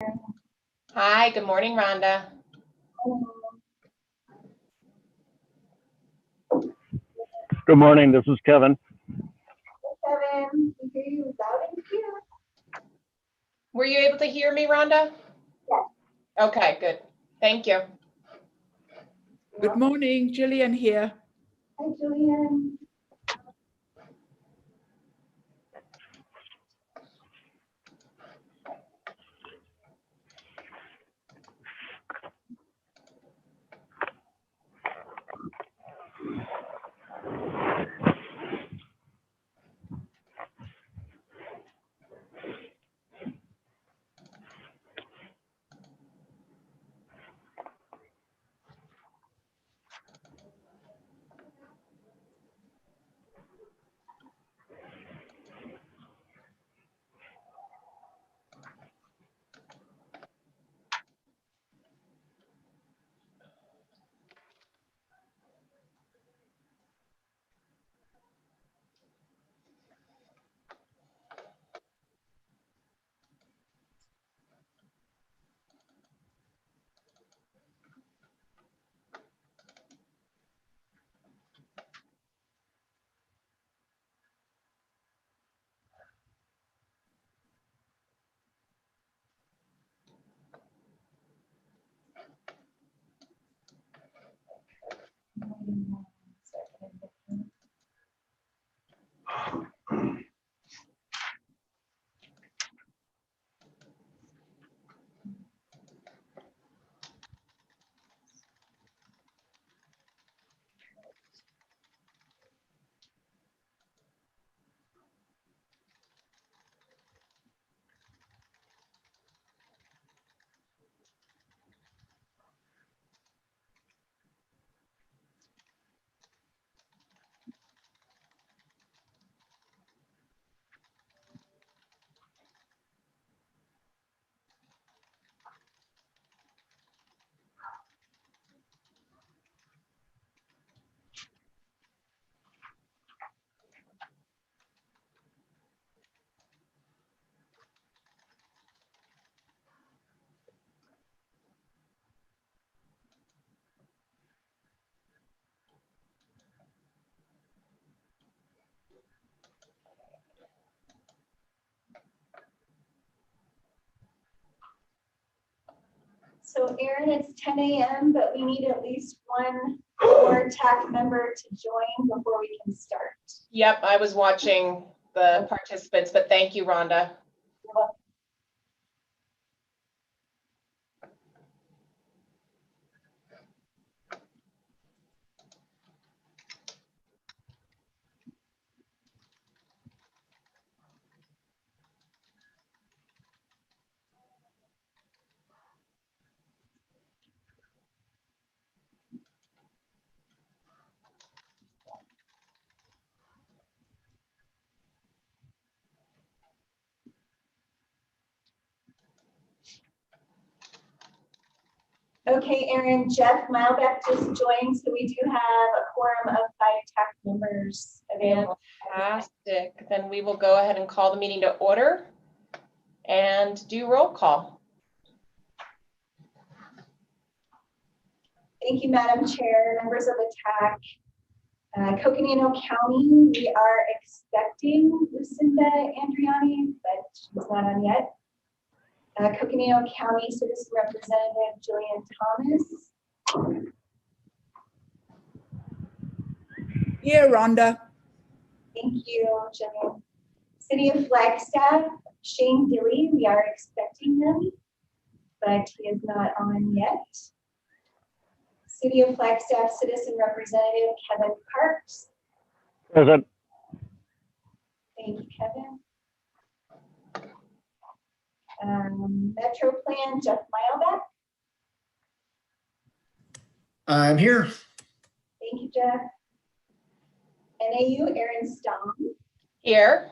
Hi, good morning, Rhonda. Good morning, this is Kevin. Kevin, we hear you loud and clear. Were you able to hear me, Rhonda? Yes. Okay, good. Thank you. Good morning, Jillian here. Hi, Julian. So Erin, it's 10 a.m., but we need at least one more TAC member to join before we can start. Yep, I was watching the participants, but thank you, Rhonda. Okay, Erin, Jeff Milebeck just joined, so we do have a quorum of 5 TAC members available. Fantastic. Then we will go ahead and call the meeting to order and do roll call. Thank you, Madam Chair, members of the TAC. Coconino County, we are expecting Lucinda Andriani, but she's not on yet. Coconino County Citizen Representative Jillian Thomas. Here, Rhonda. Thank you, Jillian. City of Flagstaff, Shane Dilly, we are expecting him, but he is not on yet. City of Flagstaff Citizen Representative Kevin Parks. Present. Thank you, Kevin. Metro Plan, Jeff Milebeck. I'm here. Thank you, Jeff. NAU, Aaron Stone. Here.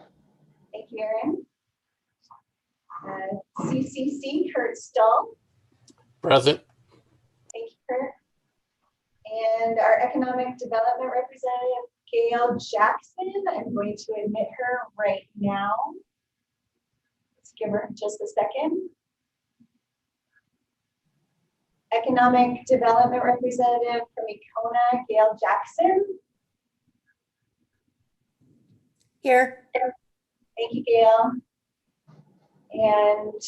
Thank you, Aaron. CCC, Kurt Stull. Present. Thank you, Kurt. And our Economic Development Representative, Gail Jackson. I'm going to admit her right now. Let's give her just a second. Economic Development Representative from Econa, Gail Jackson. Here. Thank you, Gail. And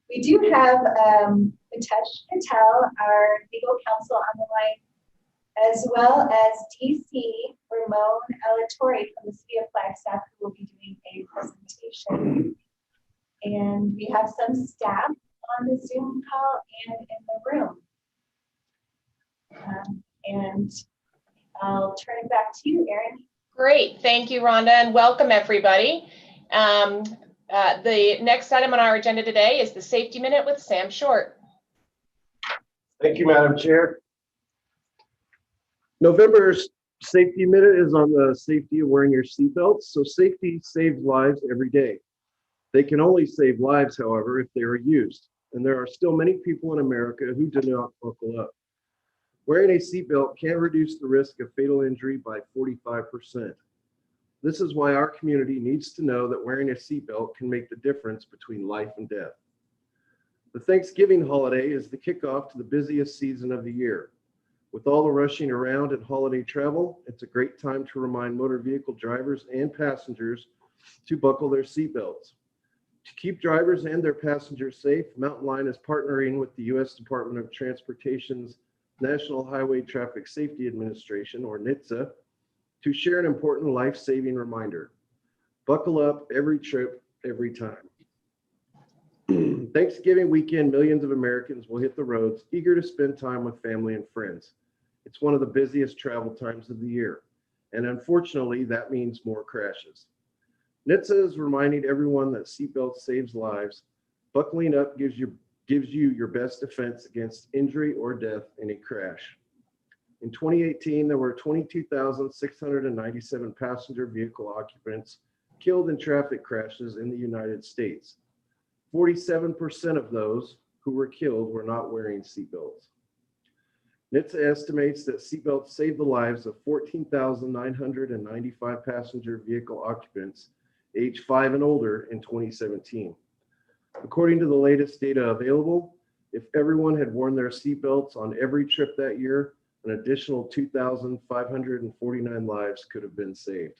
we do have Mitesh Patel, our legal counsel, on the line, as well as DC Ramon Alatorre from the City of Flagstaff, who will be doing a presentation. And we have some staff on the Zoom call and in the room. And I'll turn it back to you, Erin. Great, thank you, Rhonda, and welcome everybody. The next item on our agenda today is the Safety Minute with Sam Short. Thank you, Madam Chair. November's Safety Minute is on the safety of wearing your seatbelts. So safety saves lives every day. They can only save lives, however, if they are used. And there are still many people in America who do not buckle up. Wearing a seatbelt can reduce the risk of fatal injury by 45%. This is why our community needs to know that wearing a seatbelt can make the difference between life and death. The Thanksgiving holiday is the kickoff to the busiest season of the year. With all the rushing around and holiday travel, it's a great time to remind motor vehicle drivers and passengers to buckle their seatbelts. To keep drivers and their passengers safe, Mountain Line is partnering with the U.S. Department of Transportation's National Highway Traffic Safety Administration, or NHTSA, to share an important life-saving reminder. Buckle up every trip, every time. Thanksgiving weekend, millions of Americans will hit the roads, eager to spend time with family and friends. It's one of the busiest travel times of the year, and unfortunately, that means more crashes. NHTSA is reminding everyone that seatbelts saves lives. Buckling up gives you your best defense against injury or death in a crash. In 2018, there were 22,697 passenger vehicle occupants killed in traffic crashes in the United States. 47% of those who were killed were not wearing seatbelts. NHTSA estimates that seatbelts saved the lives of 14,995 passenger vehicle occupants age 5 and older in 2017. According to the latest data available, if everyone had worn their seatbelts on every trip that year, an additional 2,549 lives could have been saved.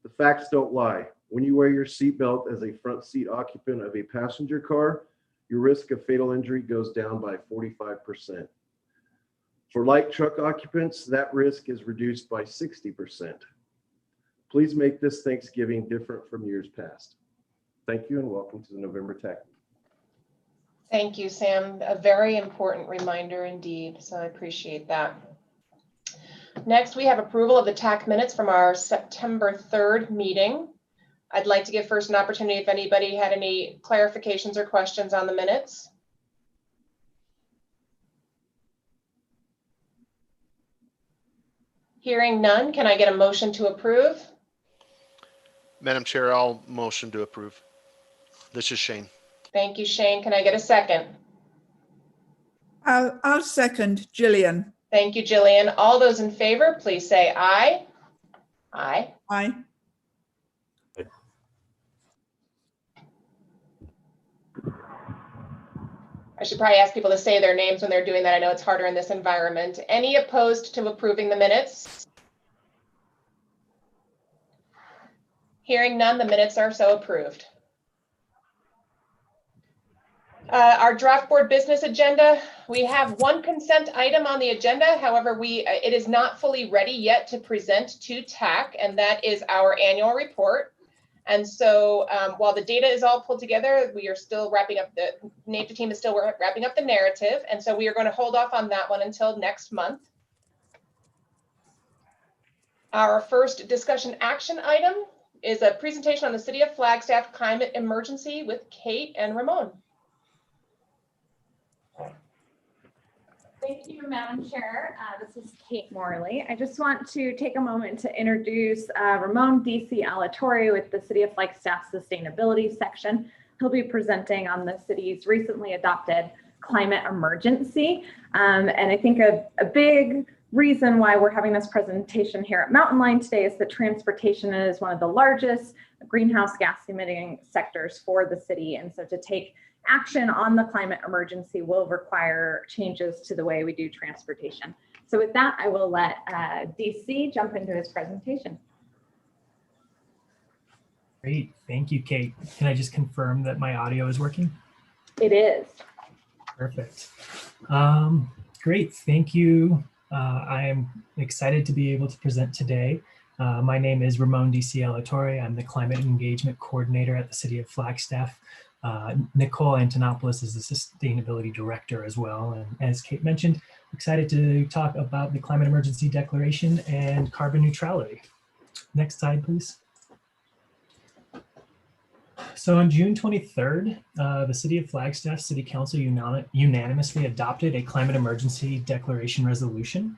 The facts don't lie. When you wear your seatbelt as a front seat occupant of a passenger car, your risk of fatal injury goes down by 45%. For light truck occupants, that risk is reduced by 60%. Please make this Thanksgiving different from years past. Thank you and welcome to the November TAC. Thank you, Sam. A very important reminder indeed, so I appreciate that. Next, we have approval of the TAC minutes from our September 3rd meeting. I'd like to give first an opportunity if anybody had any clarifications or questions on the minutes. Hearing none, can I get a motion to approve? Madam Chair, I'll motion to approve. This is Shane. Thank you, Shane. Can I get a second? I'll second Gillian. Thank you, Jillian. All those in favor, please say aye. Aye. Aye. I should probably ask people to say their names when they're doing that. I know it's harder in this environment. Any opposed to approving the minutes? Hearing none, the minutes are so approved. Our draft board business agenda, we have one consent item on the agenda. However, it is not fully ready yet to present to TAC, and that is our annual report. And so while the data is all pulled together, we are still wrapping up the team is still wrapping up the narrative. And so we are going to hold off on that one until next month. Our first discussion action item is a presentation on the City of Flagstaff climate emergency with Kate and Ramon. Thank you, Madam Chair. This is Kate Morley. I just want to take a moment to introduce Ramon DC Alatorre with the City of Flagstaff Sustainability section. He'll be presenting on the city's recently adopted climate emergency. And I think a big reason why we're having this presentation here at Mountain Line today is that transportation is one of the largest greenhouse gas emitting sectors for the city. And so to take action on the climate emergency will require changes to the way we do transportation. So with that, I will let DC jump into his presentation. Great, thank you, Kate. Can I just confirm that my audio is working? It is. Perfect. Great, thank you. I am excited to be able to present today. My name is Ramon DC Alatorre. I'm the Climate Engagement Coordinator at the City of Flagstaff. Nicole Antonopoulos is the Sustainability Director as well. And as Kate mentioned, excited to talk about the Climate Emergency Declaration and carbon neutrality. Next slide, please. So on June 23rd, the City of Flagstaff City Council unanimously adopted a climate emergency declaration resolution.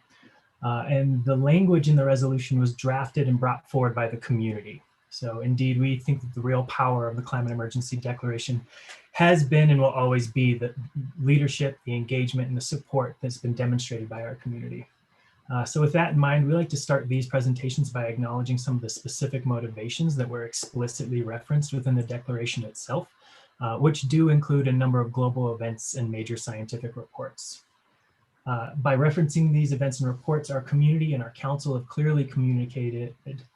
And the language in the resolution was drafted and brought forward by the community. So indeed, we think that the real power of the climate emergency declaration has been and will always be the leadership, the engagement, and the support that's been demonstrated by our community. So with that in mind, we like to start these presentations by acknowledging some of the specific motivations that were explicitly referenced within the declaration itself, which do include a number of global events and major scientific reports. By referencing these events and reports, our community and our council have clearly communicated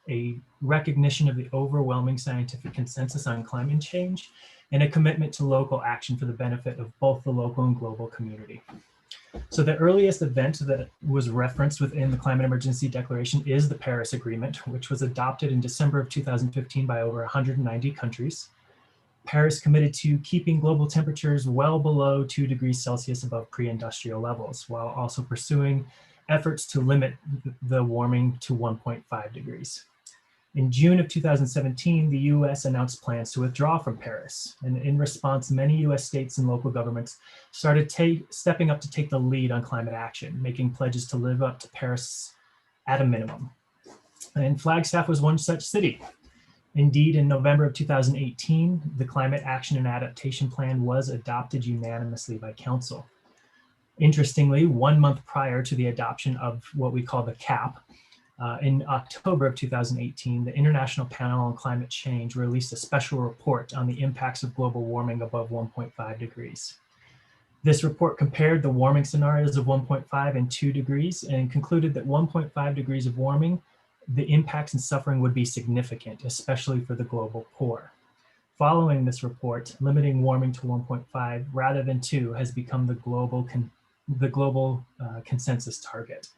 a recognition of the overwhelming scientific consensus on climate change and a commitment to local action for the benefit of both the local and global community. So the earliest event that was referenced within the Climate Emergency Declaration is the Paris Agreement, which was adopted in December of 2015 by over 190 countries. Paris committed to keeping global temperatures well below 2 degrees Celsius above pre-industrial levels, while also pursuing efforts to limit the warming to 1.5 degrees. In June of 2017, the US announced plans to withdraw from Paris. And in response, many US states and local governments started stepping up to take the lead on climate action, making pledges to live up to Paris at a minimum. And Flagstaff was one such city. Indeed, in November of 2018, the Climate Action and Adaptation Plan was adopted unanimously by Council. Interestingly, 1 month prior to the adoption of what we call the CAP, in October of 2018, the International Panel on Climate Change released a special report on the impacts of global warming above 1.5 degrees. This report compared the warming scenarios of 1.5 and 2 degrees and concluded that 1.5 degrees of warming, the impacts and suffering would be significant, especially for the global poor. Following this report, limiting warming to 1.5 rather than 2 has become the global consensus target.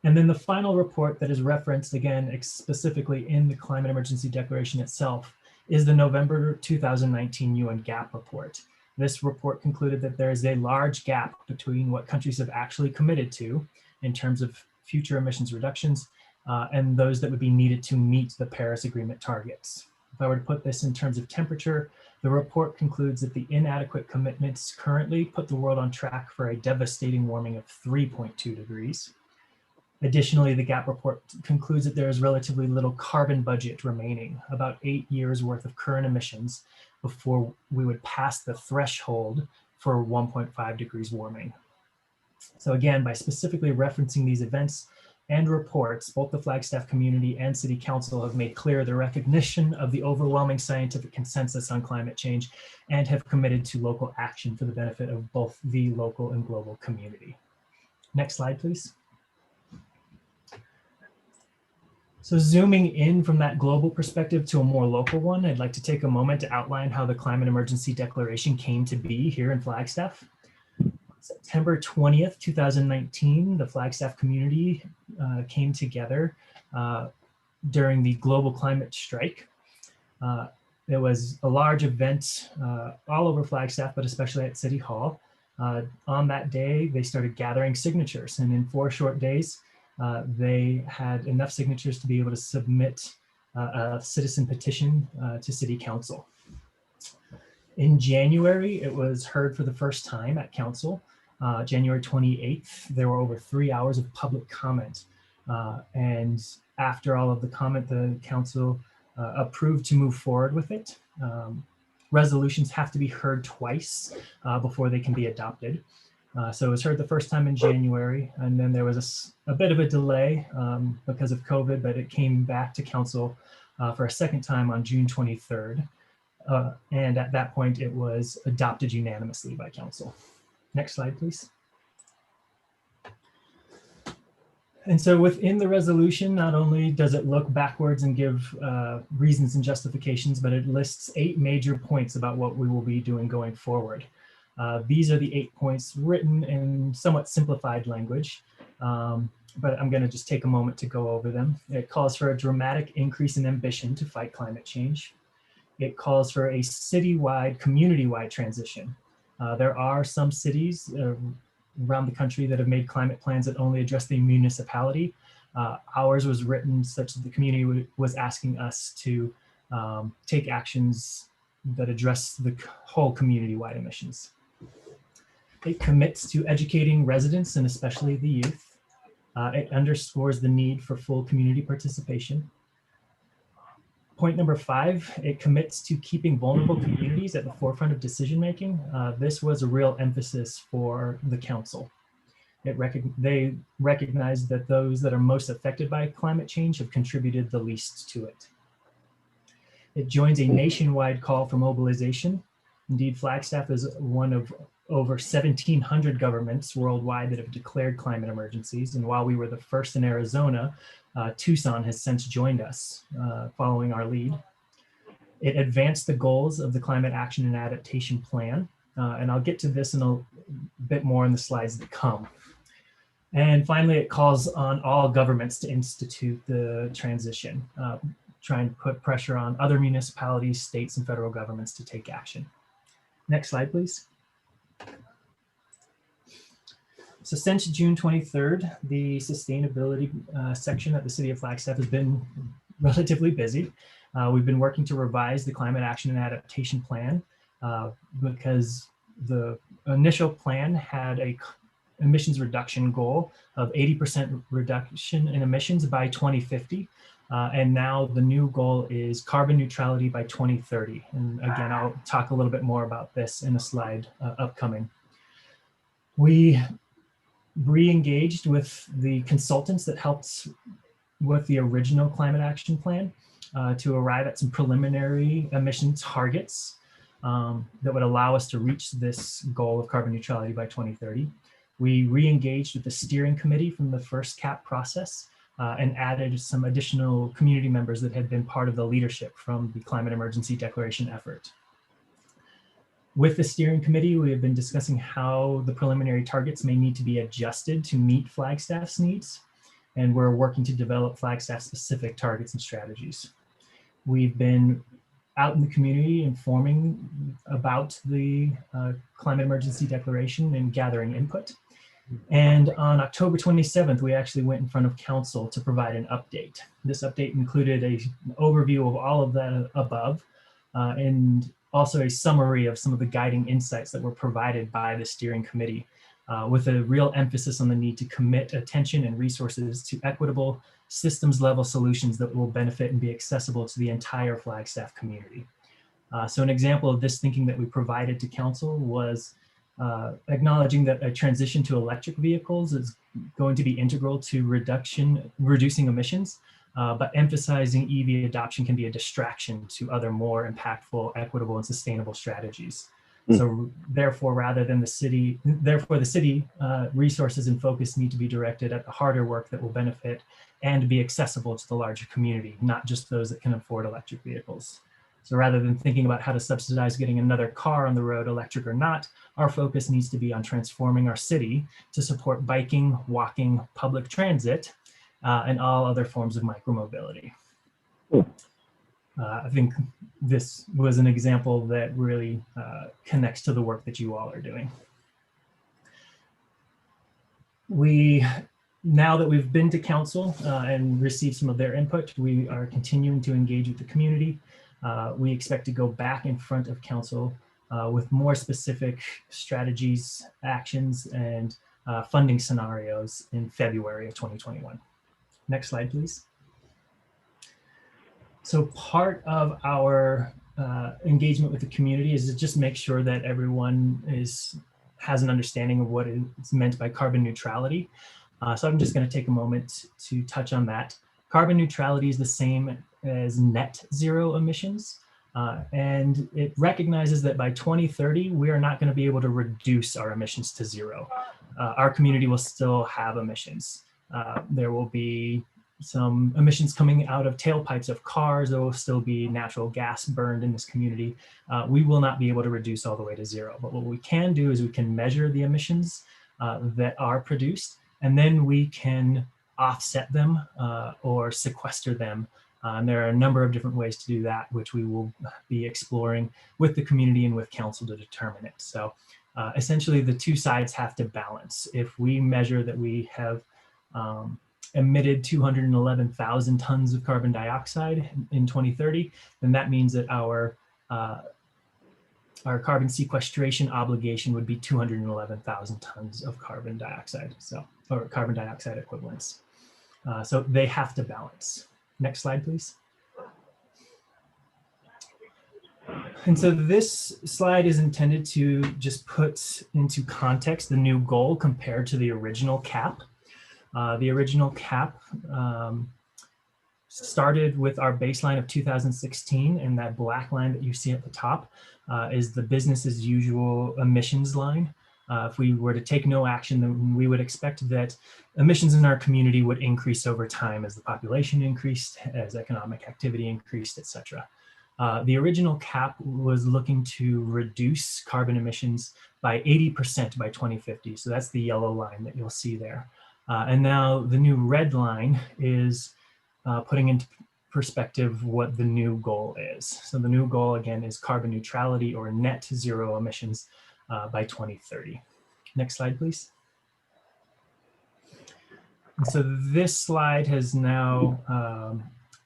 And then the final report that is referenced again specifically in the Climate Emergency Declaration itself is the November 2019 UN GAP report. This report concluded that there is a large gap between what countries have actually committed to in terms of future emissions reductions and those that would be needed to meet the Paris Agreement targets. If I were to put this in terms of temperature, the report concludes that the inadequate commitments currently put the world on track for a devastating warming of 3.2 degrees. Additionally, the GAP report concludes that there is relatively little carbon budget remaining, about 8 years worth of current emissions before we would pass the threshold for 1.5 degrees warming. So again, by specifically referencing these events and reports, both the Flagstaff community and City Council have made clear the recognition of the overwhelming scientific consensus on climate change and have committed to local action for the benefit of both the local and global community. Next slide, please. So zooming in from that global perspective to a more local one, I'd like to take a moment to outline how the Climate Emergency Declaration came to be here in Flagstaff. September 20th, 2019, the Flagstaff community came together during the global climate strike. There was a large event all over Flagstaff, but especially at City Hall. On that day, they started gathering signatures, and in 4 short days, they had enough signatures to be able to submit a citizen petition to City Council. In January, it was heard for the first time at Council. January 28th, there were over 3 hours of public comment. And after all of the comment, the Council approved to move forward with it. Resolutions have to be heard twice before they can be adopted. So it was heard the first time in January, and then there was a bit of a delay because of COVID, but it came back to Council for a second time on June 23rd. And at that point, it was adopted unanimously by council. Next slide, please. And so within the resolution, not only does it look backwards and give reasons and justifications, but it lists 8 major points about what we will be doing going forward. These are the 8 points written in somewhat simplified language, but I'm going to just take a moment to go over them. It calls for a dramatic increase in ambition to fight climate change. It calls for a citywide, community-wide transition. There are some cities around the country that have made climate plans that only address the municipality. Ours was written such that the community was asking us to take actions that address the whole community-wide emissions. It commits to educating residents and especially the youth. It underscores the need for full community participation. Point number 5, it commits to keeping vulnerable communities at the forefront of decision-making. This was a real emphasis for the council. They recognize that those that are most affected by climate change have contributed the least to it. It joins a nationwide call for mobilization. Indeed, Flagstaff is one of over 1,700 governments worldwide that have declared climate emergencies. And while we were the first in Arizona, Tucson has since joined us, following our lead. It advanced the goals of the Climate Action and Adaptation Plan, and I'll get to this in a bit more in the slides that come. And finally, it calls on all governments to institute the transition, trying to put pressure on other municipalities, states, and federal governments to take action. Next slide, please. So since June 23rd, the sustainability section at the City of Flagstaff has been relatively busy. We've been working to revise the Climate Action and Adaptation Plan because the initial plan had a emissions reduction goal of 80% reduction in emissions by 2050. And now the new goal is carbon neutrality by 2030. And again, I'll talk a little bit more about this in a slide upcoming. We re-engaged with the consultants that helped with the original climate action plan to arrive at some preliminary emission targets that would allow us to reach this goal of carbon neutrality by 2030. We re-engaged with the steering committee from the first CAP process and added some additional community members that had been part of the leadership from the climate emergency declaration effort. With the steering committee, we have been discussing how the preliminary targets may need to be adjusted to meet Flagstaff's needs, and we're working to develop Flagstaff-specific targets and strategies. We've been out in the community informing about the climate emergency declaration and gathering input. And on October 27th, we actually went in front of council to provide an update. This update included an overview of all of that above and also a summary of some of the guiding insights that were provided by the steering committee with a real emphasis on the need to commit attention and resources to equitable systems level solutions that will benefit and be accessible to the entire Flagstaff community. So an example of this thinking that we provided to council was acknowledging that a transition to electric vehicles is going to be integral to reducing emissions, but emphasizing EV adoption can be a distraction to other more impactful, equitable, and sustainable strategies. So therefore, the city resources and focus need to be directed at the harder work that will benefit and be accessible to the larger community, not just those that can afford electric vehicles. So rather than thinking about how to subsidize getting another car on the road, electric or not, our focus needs to be on transforming our city to support biking, walking, public transit, and all other forms of micromobility. I think this was an example that really connects to the work that you all are doing. Now that we've been to council and received some of their input, we are continuing to engage with the community. We expect to go back in front of council with more specific strategies, actions, and funding scenarios in February of 2021. Next slide, please. So part of our engagement with the community is to just make sure that everyone has an understanding of what is meant by carbon neutrality. So I'm just going to take a moment to touch on that. Carbon neutrality is the same as net zero emissions. And it recognizes that by 2030, we are not going to be able to reduce our emissions to zero. Our community will still have emissions. There will be some emissions coming out of tailpipes of cars. There will still be natural gas burned in this community. We will not be able to reduce all the way to zero. But what we can do is we can measure the emissions that are produced, and then we can offset them or sequester them. And there are a number of different ways to do that, which we will be exploring with the community and with council to determine it. So essentially, the two sides have to balance. If we measure that we have emitted 211,000 tons of carbon dioxide in 2030, then that means that our carbon sequestration obligation would be 211,000 tons of carbon dioxide, or carbon dioxide equivalents. So they have to balance. Next slide, please. And so this slide is intended to just put into context the new goal compared to the original cap. The original cap started with our baseline of 2016, and that black line that you see at the top is the business as usual emissions line. If we were to take no action, then we would expect that emissions in our community would increase over time as the population increased, as economic activity increased, et cetera. The original cap was looking to reduce carbon emissions by 80% by 2050. So that's the yellow line that you'll see there. And now the new red line is putting into perspective what the new goal is. So the new goal, again, is carbon neutrality or net zero emissions by 2030. Next slide, please. And so this slide has now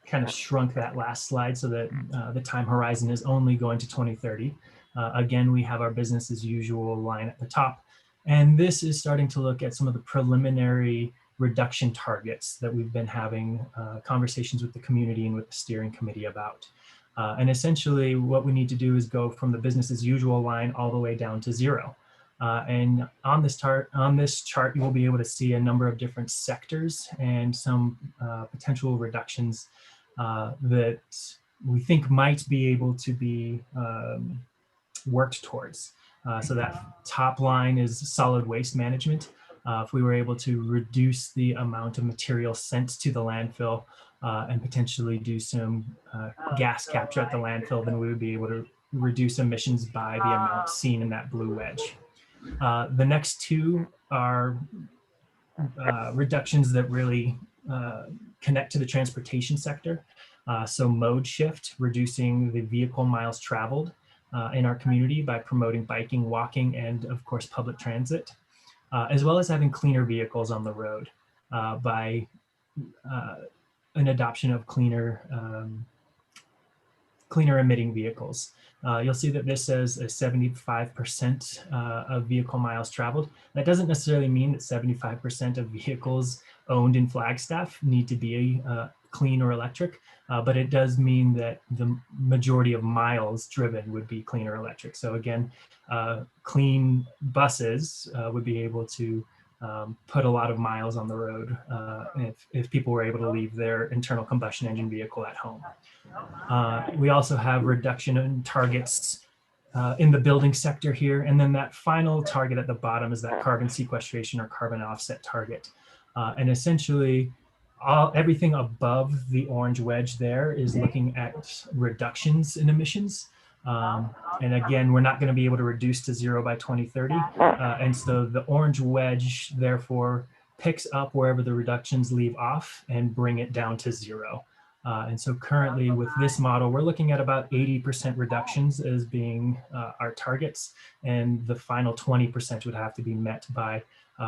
kind of shrunk that last slide so that the time horizon is only going to 2030. Again, we have our business as usual line at the top. And this is starting to look at some of the preliminary reduction targets that we've been having conversations with the community and with the steering committee about. And essentially what we need to do is go from the business as usual line all the way down to zero. And on this chart, you will be able to see a number of different sectors and some potential reductions that we think might be able to be worked towards. So that top line is solid waste management. If we were able to reduce the amount of material sent to the landfill and potentially do some gas capture at the landfill, then we would be able to reduce emissions by the amount seen in that blue wedge. The next two are reductions that really connect to the transportation sector. So mode shift, reducing the vehicle miles traveled in our community by promoting biking, walking, and of course, public transit, as well as having cleaner vehicles on the road by an adoption of cleaner emitting vehicles. You'll see that this says 75% of vehicle miles traveled. That doesn't necessarily mean that 75% of vehicles owned in Flagstaff need to be clean or electric, but it does mean that the majority of miles driven would be clean or electric. So again, clean buses would be able to put a lot of miles on the road if people were able to leave their internal combustion engine vehicle at home. We also have reduction in targets in the building sector here. And then that final target at the bottom is that carbon sequestration or carbon offset target. And essentially, everything above the orange wedge there is looking at reductions in emissions. And again, we're not going to be able to reduce to zero by 2030. And so the orange wedge, therefore, picks up wherever the reductions leave off and bring it down to zero. And so currently with this model, we're looking at about 80% reductions as being our targets. And the final 20% would have to be met by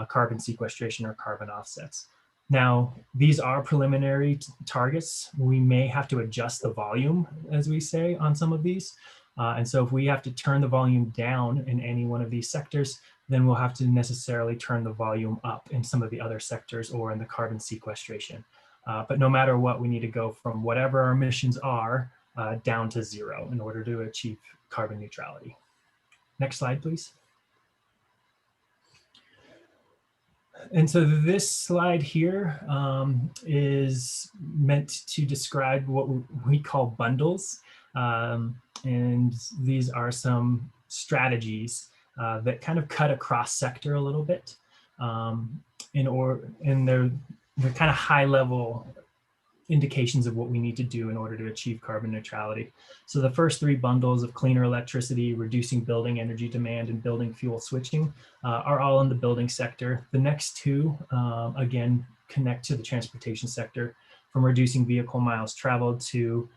carbon sequestration or carbon offsets. Now, these are preliminary targets. We may have to adjust the volume, as we say, on some of these. And so if we have to turn the volume down in any one of these sectors, then we'll have to necessarily turn the volume up in some of the other sectors or in the carbon sequestration. But no matter what, we need to go from whatever our emissions are down to zero in order to achieve carbon neutrality. Next slide, please. And so this slide here is meant to describe what we call bundles. And these are some strategies that kind of cut across sector a little bit. And they're kind of high level indications of what we need to do in order to achieve carbon neutrality. So the first three bundles of cleaner electricity, reducing building energy demand, and building fuel switching are all in the building sector. The next two, again, connect to the transportation sector, from reducing vehicle miles traveled to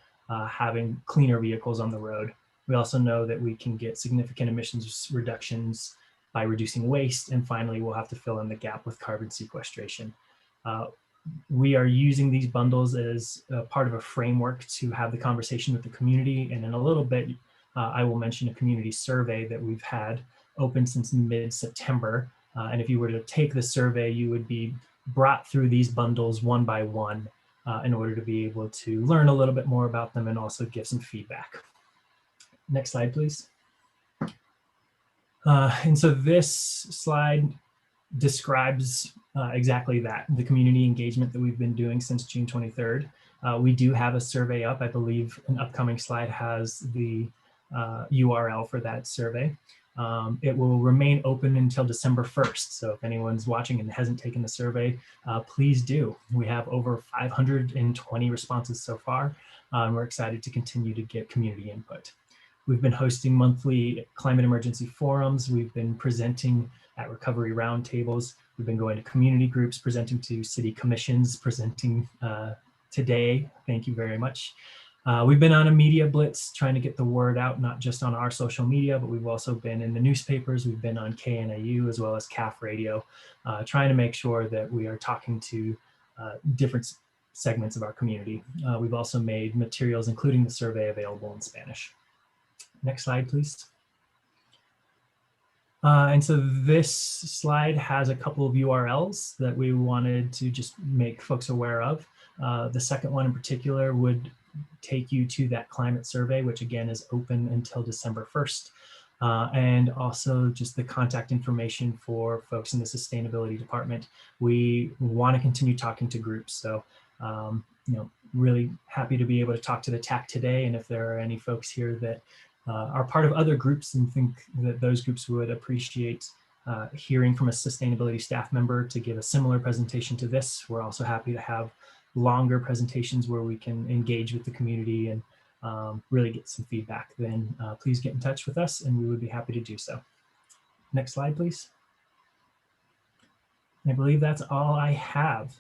having cleaner vehicles on the road. We also know that we can get significant emissions reductions by reducing waste. And finally, we'll have to fill in the gap with carbon sequestration. We are using these bundles as part of a framework to have the conversation with the community. And in a little bit, I will mention a community survey that we've had open since mid-September. And if you were to take the survey, you would be brought through these bundles one by one in order to be able to learn a little bit more about them and also give some feedback. Next slide, please. And so this slide describes exactly that, the community engagement that we've been doing since June 23rd. We do have a survey up. I believe an upcoming slide has the URL for that survey. It will remain open until December 1st. So if anyone's watching and hasn't taken the survey, please do. We have over 520 responses so far. We're excited to continue to get community input. We've been hosting monthly climate emergency forums. We've been presenting at recovery roundtables. We've been going to community groups, presenting to city commissions, presenting today. Thank you very much. We've been on a media blitz trying to get the word out, not just on our social media, but we've also been in the newspapers. We've been on KNAU as well as CAF radio, trying to make sure that we are talking to different segments of our community. We've also made materials, including the survey, available in Spanish. Next slide, please. And so this slide has a couple of URLs that we wanted to just make folks aware of. The second one in particular would take you to that climate survey, which again is open until December 1st. And also just the contact information for folks in the sustainability department. We want to continue talking to groups. So, really happy to be able to talk to the TAC today. And if there are any folks here that are part of other groups and think that those groups would appreciate hearing from a sustainability staff member to give a similar presentation to this, we're also happy to have longer presentations where we can engage with the community and really get some feedback. Then please get in touch with us and we would be happy to do so. Next slide, please. I believe that's all I have.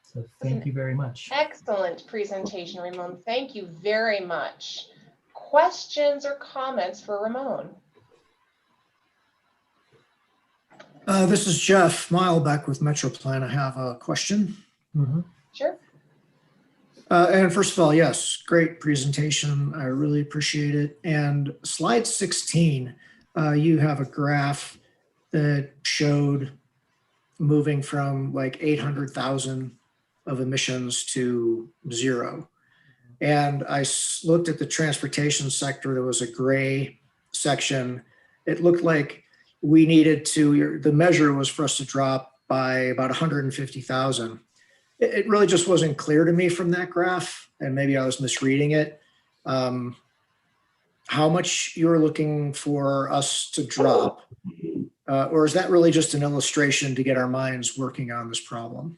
So thank you very much. Excellent presentation, Ramon. Thank you very much. Questions or comments for Ramon? This is Jeff Milbeck with MetroPlan. I have a question. Sure. And first of all, yes, great presentation. I really appreciate it. And slide 16, you have a graph that showed moving from like 800,000 of emissions to 0. And I looked at the transportation sector. There was a gray section. It looked like we needed to, the measure was for us to drop by about 150,000. It really just wasn't clear to me from that graph, and maybe I was misreading it, how much you're looking for us to drop, or is that really just an illustration to get our minds working on this problem?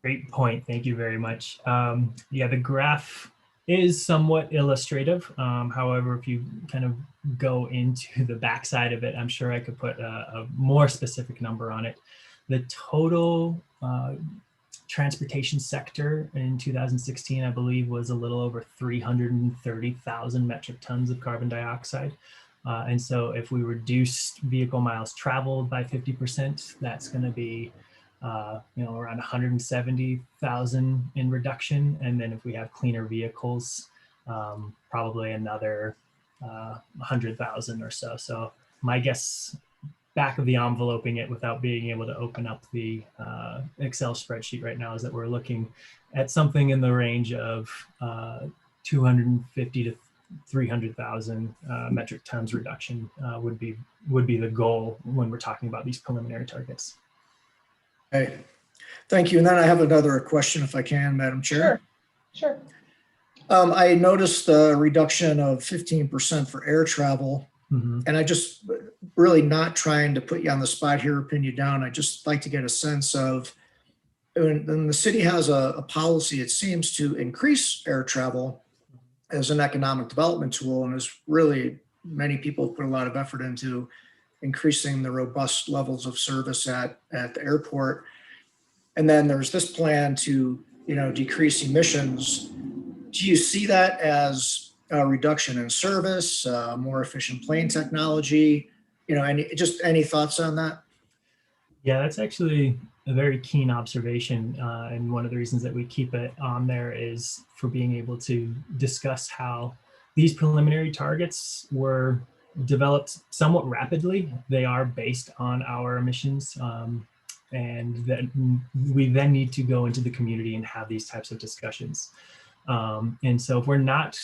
Great point. Thank you very much. Yeah, the graph is somewhat illustrative. However, if you kind of go into the backside of it, I'm sure I could put a more specific number on it. The total transportation sector in 2016, I believe, was a little over 330,000 metric tons of carbon dioxide. And so if we reduced vehicle miles traveled by 50%, that's going to be around 170,000 in reduction. And then if we have cleaner vehicles, probably another 100,000 or so. So my guess, back of the enveloping it without being able to open up the Excel spreadsheet right now, is that we're looking at something in the range of 250 to 300,000 metric tons reduction would be the goal when we're talking about these preliminary targets. Okay, thank you. And then I have another question, if I can, Madam Chair. Sure. I noticed a reduction of 15% for air travel. Mhm. And I just really not trying to put you on the spot here or pin you down. I just like to get a sense of when the city has a policy, it seems to increase air travel as an economic development tool. And as really many people put a lot of effort into increasing the robust levels of service at the airport. And then there's this plan to, decrease emissions. Do you see that as a reduction in service, more efficient plane technology? Any thoughts on that? Yeah, that's actually a very keen observation. And one of the reasons that we keep it on there is for being able to discuss how these preliminary targets were developed somewhat rapidly. They are based on our emissions. And that we then need to go into the community and have these types of discussions. And so if we're not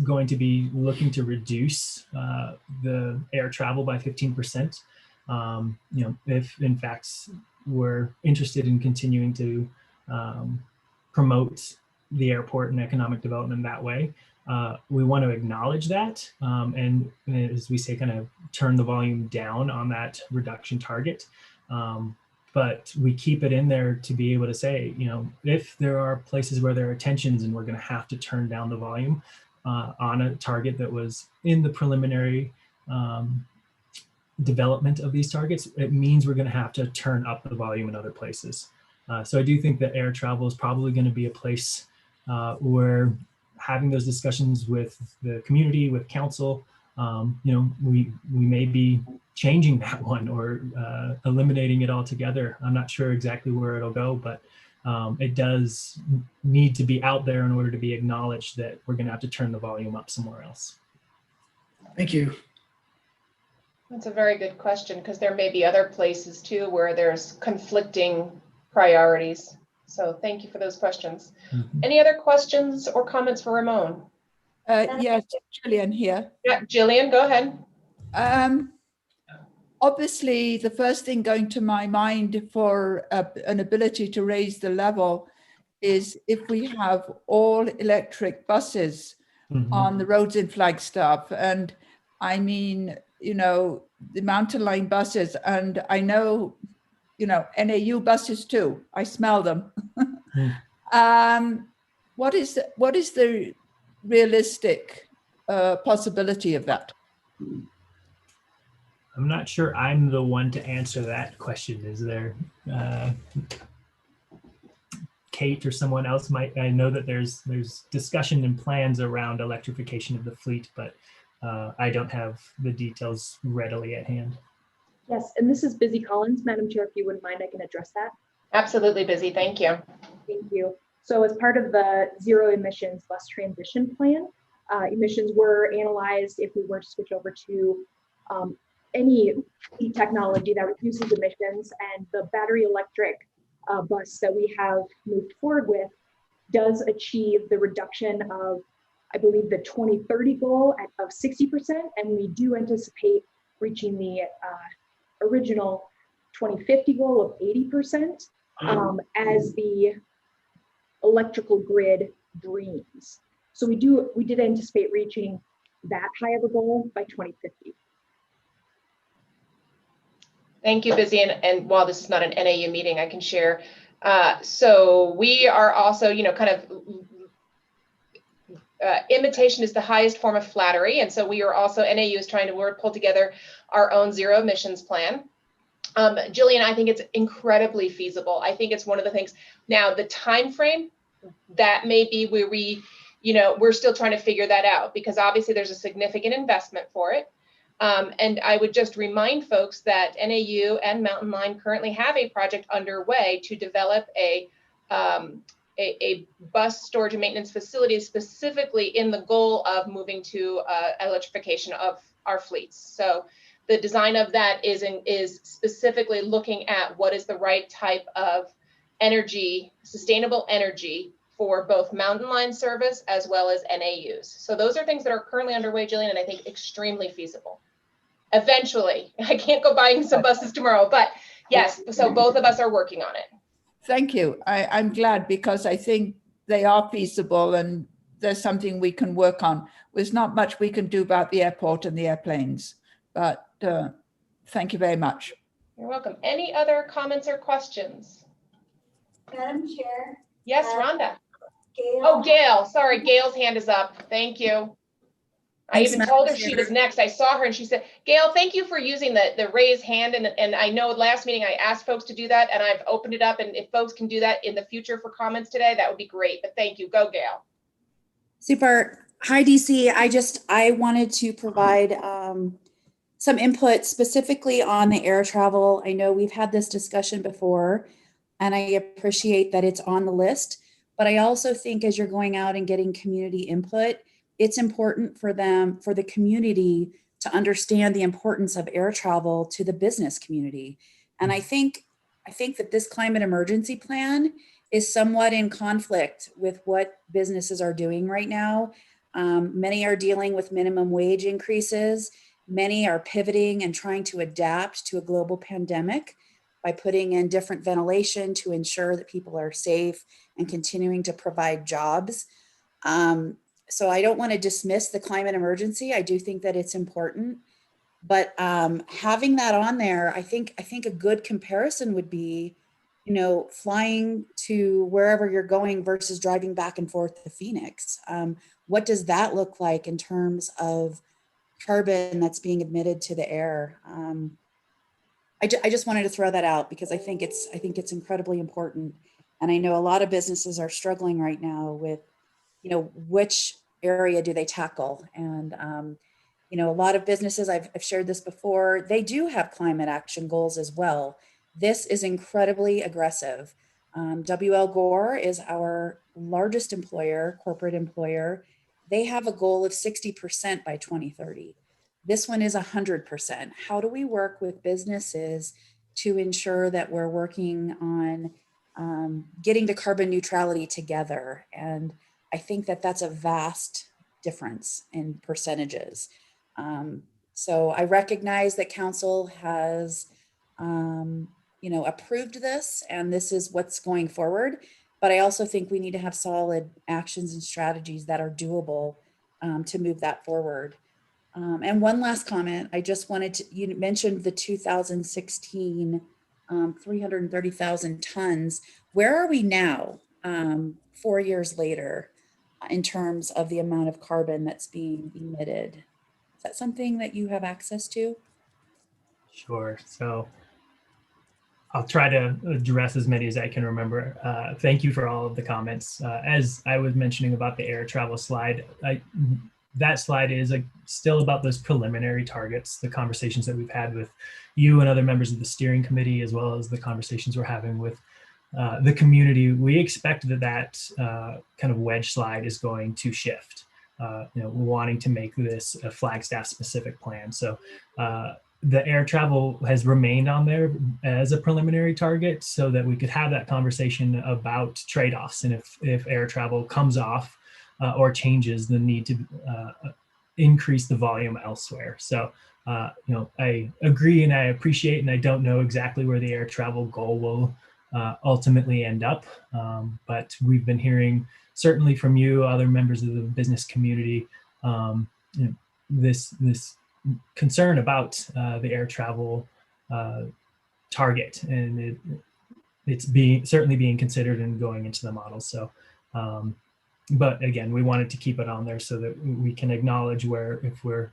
going to be looking to reduce the air travel by 15%, if in fact we're interested in continuing to promote the airport and economic development that way, we want to acknowledge that. And as we say, kind of turn the volume down on that reduction target. But we keep it in there to be able to say, if there are places where there are tensions and we're going to have to turn down the volume on a target that was in the preliminary development of these targets, it means we're going to have to turn up the volume in other places. So I do think that air travel is probably going to be a place where having those discussions with the community, with council, we may be changing that one or eliminating it altogether. I'm not sure exactly where it'll go, but it does need to be out there in order to be acknowledged that we're going to have to turn the volume up somewhere else. Thank you. That's a very good question, because there may be other places too where there's conflicting priorities. So thank you for those questions. Mhm. Any other questions or comments for Ramon? Yes, Gillian here. Yeah, Jillian, go ahead. Obviously, the first thing going to my mind for an ability to raise the level is if we have all electric buses Mhm. on the roads in Flagstaff. And I mean, the mountain line buses, and I know, NAU buses too. I smell them. What is the realistic possibility of that? I'm not sure I'm the one to answer that question. Is there Kate or someone else might? I know that there's discussion and plans around electrification of the fleet, but I don't have the details readily at hand. Yes, and this is Busy Collins. Madam Chair, if you wouldn't mind, I can address that. Absolutely, Busy. Thank you. Thank you. So as part of the zero emissions bus transition plan, emissions were analyzed if we were to switch over to any technology that reduces emissions, and the battery electric bus that we have moved forward with does achieve the reduction of, I believe, the 2030 goal of 60%, and we do anticipate reaching the original 2050 goal of 80% as the electrical grid dreams. So we did anticipate reaching that high of a goal by 2050. Thank you, Busy. And while this is not an NAU meeting, I can share. So we are also, imitation is the highest form of flattery. And so we are also, NAU is trying to pull together our own zero emissions plan. Jillian, I think it's incredibly feasible. I think it's one of the things. Now, the time frame, that may be where we're still trying to figure that out, because obviously there's a significant investment for it. And I would just remind folks that NAU and Mountain Line currently have a project underway to develop a bus storage and maintenance facility specifically in the goal of moving to electrification of our fleets. So the design of that is specifically looking at what is the right type of energy, sustainable energy for both Mountain Line service as well as NAUs. So those are things that are currently underway, Jillian, and I think extremely feasible. Eventually, I can't go buying some buses tomorrow, but yes, so both of us are working on it. Thank you. I'm glad, because I think they are feasible, and there's something we can work on. There's not much we can do about the airport and the airplanes, but thank you very much. You're welcome. Any other comments or questions? Madam Chair. Yes, Rhonda. Gail. Oh, Gail, sorry, Gail's hand is up. Thank you. I Thanks, even Madam told her Chair. she was next. I saw her and she said, Gail, thank you for using the raise hand. And I know last meeting I asked folks to do that and I've opened it up. And if folks can do that in the future for comments today, that would be great. But thank you. Go, Gail. Super. Hi, DC. I wanted to provide some input specifically on the air travel. I know we've had this discussion before, and I appreciate that it's on the list. But I also think as you're going out and getting community input, it's important for the community to understand the importance of air travel to the business community. And I think that this climate emergency plan is somewhat in conflict with what businesses are doing right now. Many are dealing with minimum wage increases. Many are pivoting and trying to adapt to a global pandemic by putting in different ventilation to ensure that people are safe and continuing to provide jobs. So I don't want to dismiss the climate emergency. I do think that it's important, but having that on there, I think a good comparison would be, flying to wherever you're going versus driving back and forth to Phoenix. What does that look like in terms of carbon that's being emitted to the air? I just wanted to throw that out because I think it's incredibly important, and I know a lot of businesses are struggling right now with, which area do they tackle? And, a lot of businesses, I've shared this before, they do have climate action goals as well. This is incredibly aggressive. WL Gore is our largest employer, corporate employer. They have a goal of 60% by 2030. This one is 100%. How do we work with businesses to ensure that we're working on getting to carbon neutrality together? And I think that that's a vast difference in percentages. So I recognize that council has, approved this, and this is what's going forward. But I also think we need to have solid actions and strategies that are doable to move that forward. And one last comment, I just wanted to, you mentioned the 2016 330,000 tons. Where are we now, 4 years later, in terms of the amount of carbon that's being emitted? Is that something that you have access to? Sure. So I'll try to address as many as I can remember. Thank you for all of the comments. As I was mentioning about the air travel slide, that slide is still about those preliminary targets, the conversations that we've had with you and other members of the steering committee, as well as the conversations we're having with the community. We expect that kind of wedge slide is going to shift, wanting to make this a Flagstaff specific plan. So the air travel has remained on there as a preliminary target so that we could have that conversation about trade-offs. And if air travel comes off or changes, the need to increase the volume elsewhere. So, I agree and I appreciate, and I don't know exactly where the air travel goal will ultimately end up. But we've been hearing certainly from you, other members of the business community, this concern about the air travel target, and it's certainly being considered and going into the model. So, but again, we wanted to keep it on there so that we can acknowledge where if we're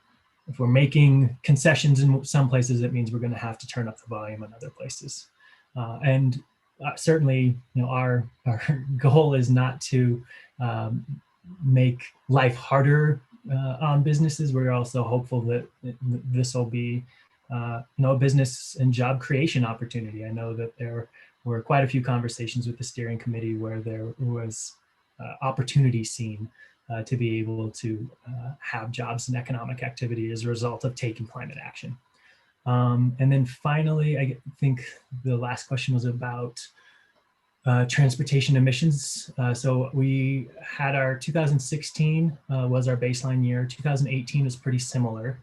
making concessions in some places, it means we're going to have to turn up the volume in other places. And certainly, our goal is not to make life harder on businesses. We're also hopeful that this will be, a business and job creation opportunity. I know that there were quite a few conversations with the steering committee where there was opportunity seen to be able to have jobs and economic activity as a result of taking climate action. And then finally, I think the last question was about transportation emissions. So we had our 2016 was our baseline year. 2018 was pretty similar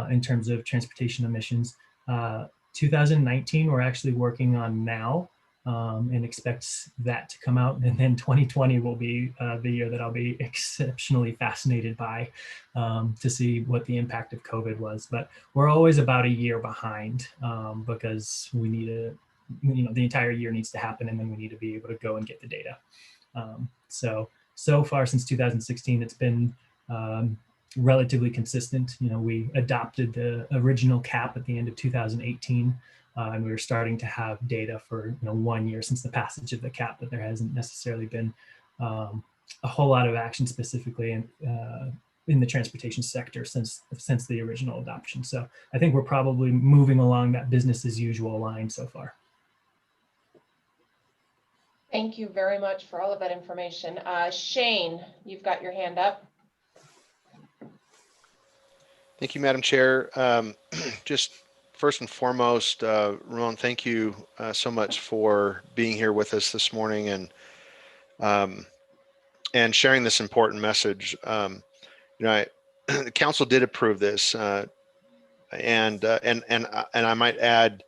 in terms of transportation emissions. 2019 we're actually working on now. and expect that to come out. And then 2020 will be the year that I'll be exceptionally fascinated by to see what the impact of COVID was. But we're always about a year behind because we need the entire year needs to happen, and then we need to be able to go and get the data. So far since 2016, it's been relatively consistent. We adopted the original cap at the end of 2018. And we were starting to have data for 1 year since the passage of the cap, but there hasn't necessarily been a whole lot of action specifically in the transportation sector since the original adoption. So I think we're probably moving along that business as usual line so far. Thank you very much for all of that information. Shane, you've got your hand up. Thank you, Madam Chair. Just first and foremost, Ramon, thank you so much for being here with us this morning and sharing this important message. The council did approve this, and I might add,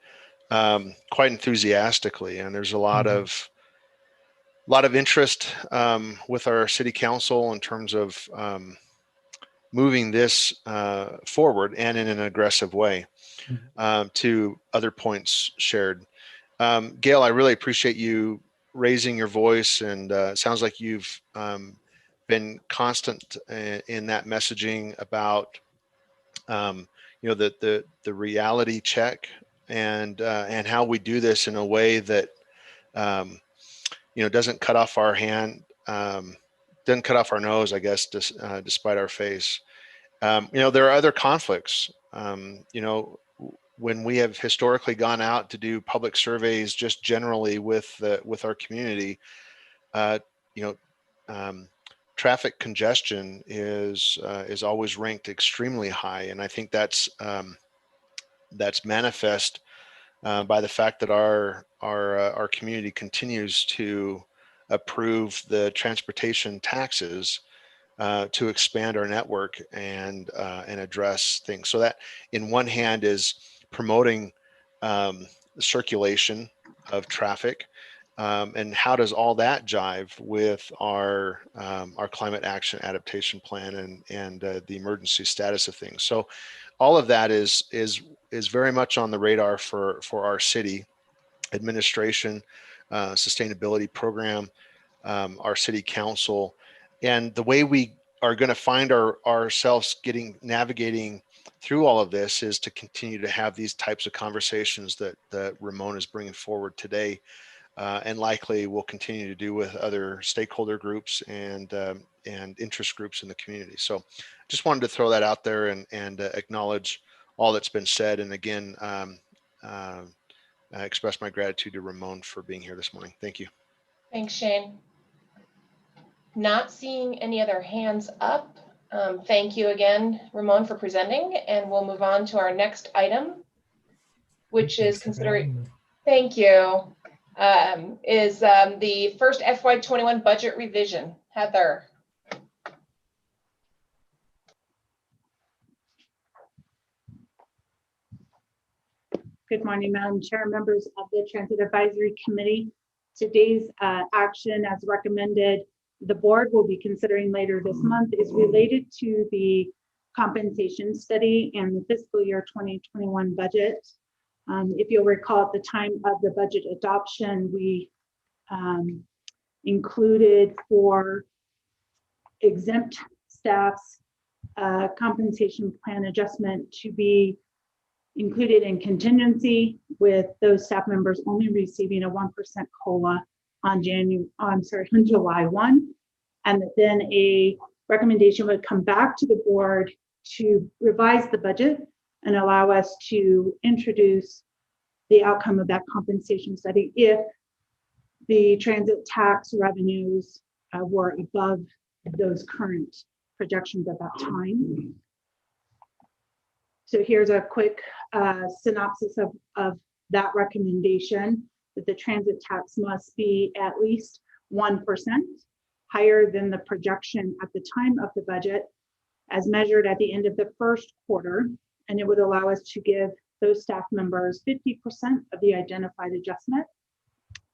quite enthusiastically. And there's a lot of interest with our city council in terms of moving this forward and in an aggressive way. To other points shared. Gail, I really appreciate you raising your voice, and it sounds like you've been constant in that messaging about the reality check and how we do this in a way that doesn't cut off our hand, doesn't cut off our nose, I guess, despite our face. There are other conflicts. When we have historically gone out to do public surveys, just generally with our community, traffic congestion is always ranked extremely high, and I think that's manifest by the fact that our community continues to approve the transportation taxes to expand our network and address things. So that, in one hand, is promoting circulation of traffic, and how does all that jive with our climate action adaptation plan and the emergency status of things? So all of that is very much on the radar for our city administration, sustainability program, our city council, and the way we are going to find ourselves navigating through all of this is to continue to have these types of conversations that Ramon is bringing forward today, and likely will continue to do with other stakeholder groups and interest groups in the community. So just wanted to throw that out there and acknowledge all that's been said. And again, I express my gratitude to Ramon for being here this morning. Thank you. Thanks, Shane. Not seeing any other hands up. Thank you again, Ramon, for presenting, and we'll move on to our next item, which is considering, thank you, is the first FY21 budget revision. Heather. Good morning, Madam Chair, members of the Transit Advisory Committee. Today's action, as recommended, the board will be considering later this month, is related to the compensation study and the fiscal year 2021 budget. If you'll recall, at the time of the budget adoption, we included for exempt staff's compensation plan adjustment to be included in contingency, with those staff members only receiving a 1% COLA on July 1, and that then a recommendation would come back to the board to revise the budget and allow us to introduce the outcome of that compensation study if the transit tax revenues were above those current projections at that time. So here's a quick synopsis of that recommendation, that the transit tax must be at least 1% higher than the projection at the time of the budget, as measured at the end of the first quarter, and it would allow us to give those staff members 50% of the identified adjustment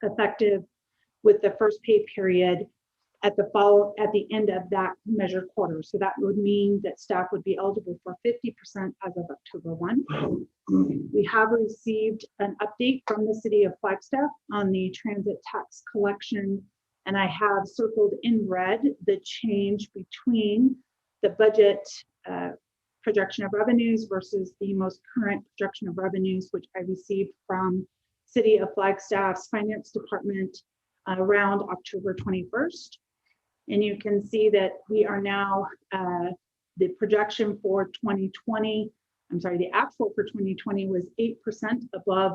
effective with the first pay period at the end of that measured quarter. So that would mean that staff would be eligible for 50% as of October 1. We have received an update from the city of Flagstaff on the transit tax collection, and I have circled in red the change between the budget projection of revenues versus the most current projection of revenues, which I received from City of Flagstaff's finance department around October 21st. And you can see that we are now, the projection for 2020, I'm sorry, the actual for 2020 was 8% above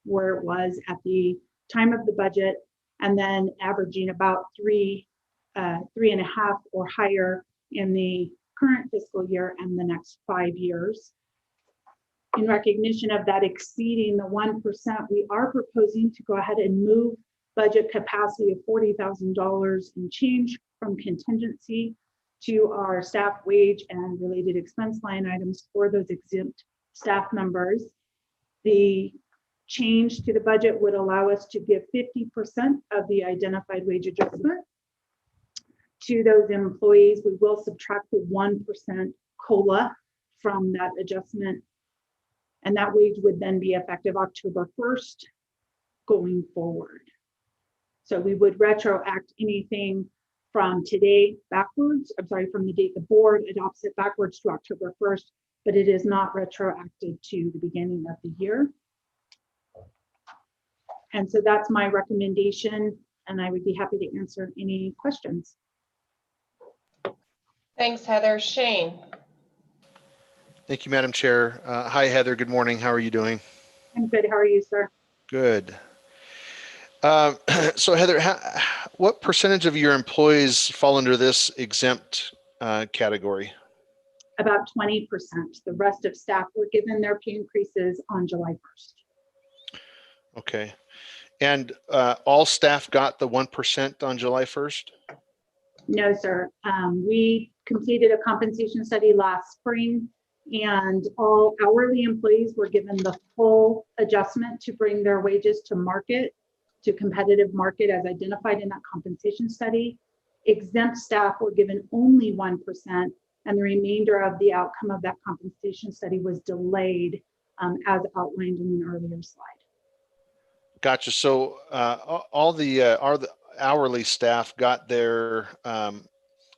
where it was at the time of the budget, and then averaging about 3.5 or higher in the current fiscal year and the next 5 years. In recognition of that exceeding the 1%, we are proposing to go ahead and move budget capacity of $40,000 and change from contingency to our staff wage and related expense line items for those exempt staff members. The change to the budget would allow us to give 50% of the identified wage adjustment to those employees. We will subtract the 1% COLA from that adjustment, and that wage would then be effective October 1st going forward. So we would retroact anything from today backwards, I'm sorry, from the date the board adopts it backwards to October 1st, but it is not retroactive to the beginning of the year. And so that's my recommendation, and I would be happy to answer any questions. Thanks, Heather. Shane. Thank you, Madam Chair. Hi, Heather. Good morning. How are you doing? I'm good. How are you, sir? Good. So Heather, what percentage of your employees fall under this exempt category? About 20%. The rest of staff were given their pay increases on July 1st. Okay. And all staff got the 1% on July 1st? No, sir. We completed a compensation study last spring, and all hourly employees were given the full adjustment to bring their wages to market, to competitive market as identified in that compensation study. Exempt staff were given only 1%, and the remainder of the outcome of that compensation study was delayed as outlined in an earlier slide. Gotcha. So all the hourly staff got their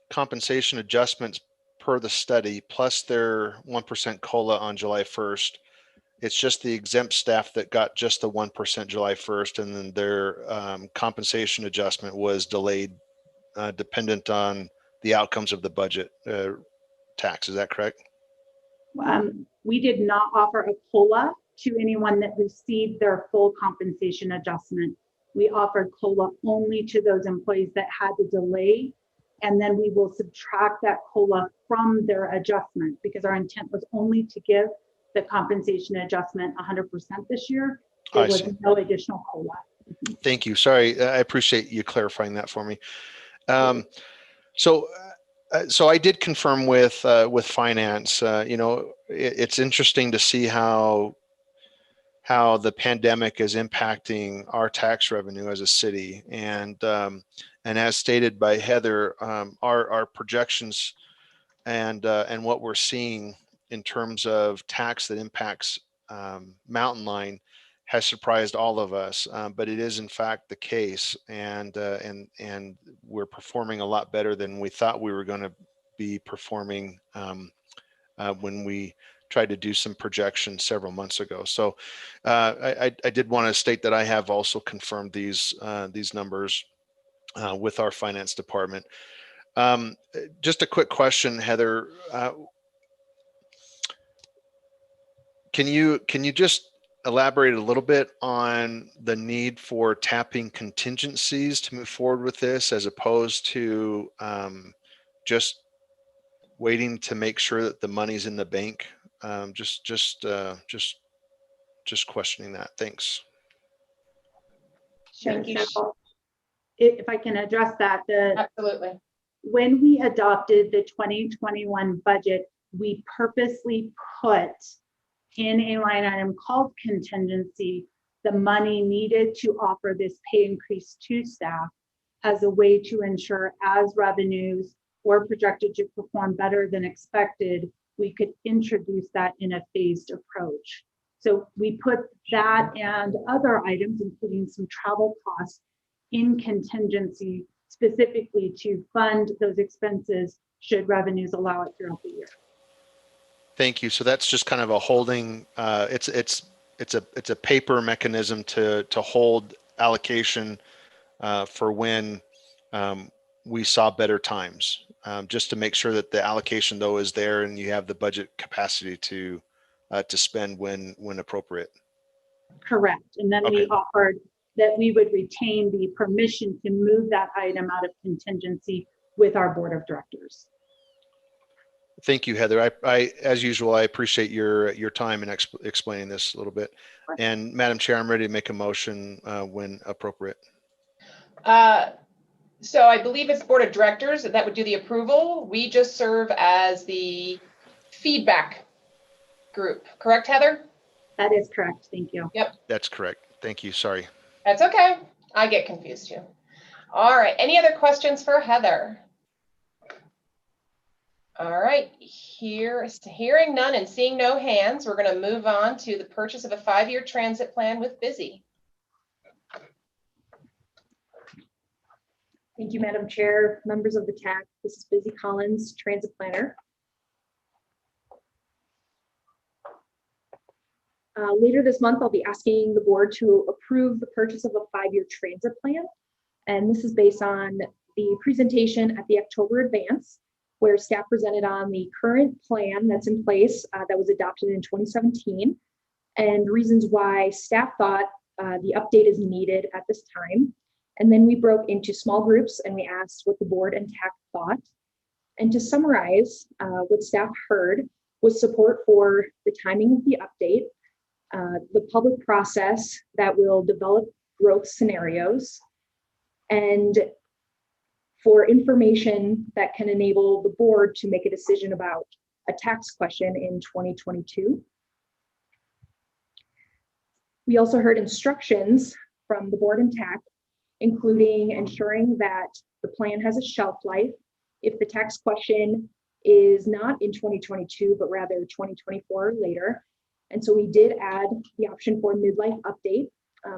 compensation adjustments per the study, plus their 1% COLA on July 1st. It's just the exempt staff that got just the 1% July 1st, and then their compensation adjustment was delayed dependent on the outcomes of the budget tax. Is that correct? We did not offer a COLA to anyone that received their full compensation adjustment. We offered COLA only to those employees that had the delay, and then we will subtract that COLA from their adjustment, because our intent was only to give the compensation adjustment 100% this year. There was no additional COLA. Thank you. Sorry, I appreciate you clarifying that for me. So I did confirm with finance. You know, it's interesting to see how the pandemic is impacting our tax revenue as a city, and as stated by Heather, our projections and what we're seeing in terms of tax that impacts Mountain Line has surprised all of us, but it is in fact the case, and we're performing a lot better than we thought we were going to be performing when we tried to do some projections several months ago. So I did want to state that I have also confirmed these numbers with our finance department. Just a quick question, Heather. Can you just elaborate a little bit on the need for tapping contingencies to move forward with this, as opposed to just waiting to make sure that the money's in the bank? Just questioning that. Thanks. Thank you. If I can address that, Absolutely. When we adopted the 2021 budget, we purposely put in a line item called contingency the money needed to offer this pay increase to staff as a way to ensure as revenues were projected to perform better than expected, we could introduce that in a phased approach. So we put that and other items, including some travel costs, in contingency specifically to fund those expenses should revenues allow it throughout the year. Thank you. So that's just kind of a holding. It's a paper mechanism to hold allocation for when we saw better times, just to make sure that the allocation though is there and you have the budget capacity to spend when appropriate. Correct. And then we offered that we would retain the permission to move that item out of contingency with our board of directors. Thank you, Heather. I as usual, I appreciate your time in explaining this a little bit. And Madam Chair, I'm ready to make a motion when appropriate. So I believe it's board of directors that would do the approval. We just serve as the feedback group. Correct, Heather? That is correct. Thank you. Yep. That's correct. Thank you. Sorry. That's okay. I get confused too. All right. Any other questions for Heather? All right. Hearing none and seeing no hands, we're going to move on to the purchase of a 5-year transit plan with Busy. Thank you, Madam Chair, members of the TAC. This is Busy Collins, transit planner. Later this month, I'll be asking the board to approve the purchase of a 5-year transit plan. And this is based on the presentation at the October advance, where staff presented on the current plan that's in place that was adopted in 2017, and reasons why staff thought the update is needed at this time. And then we broke into small groups and we asked what the board and TAC thought. And to summarize, what staff heard was support for the timing of the update, the public process that will develop growth scenarios, and for information that can enable the board to make a decision about a tax question in 2022. We also heard instructions from the board and TAC, including ensuring that the plan has a shelf life if the tax question is not in 2022, but rather 2024 or later. And so we did add the option for midlife update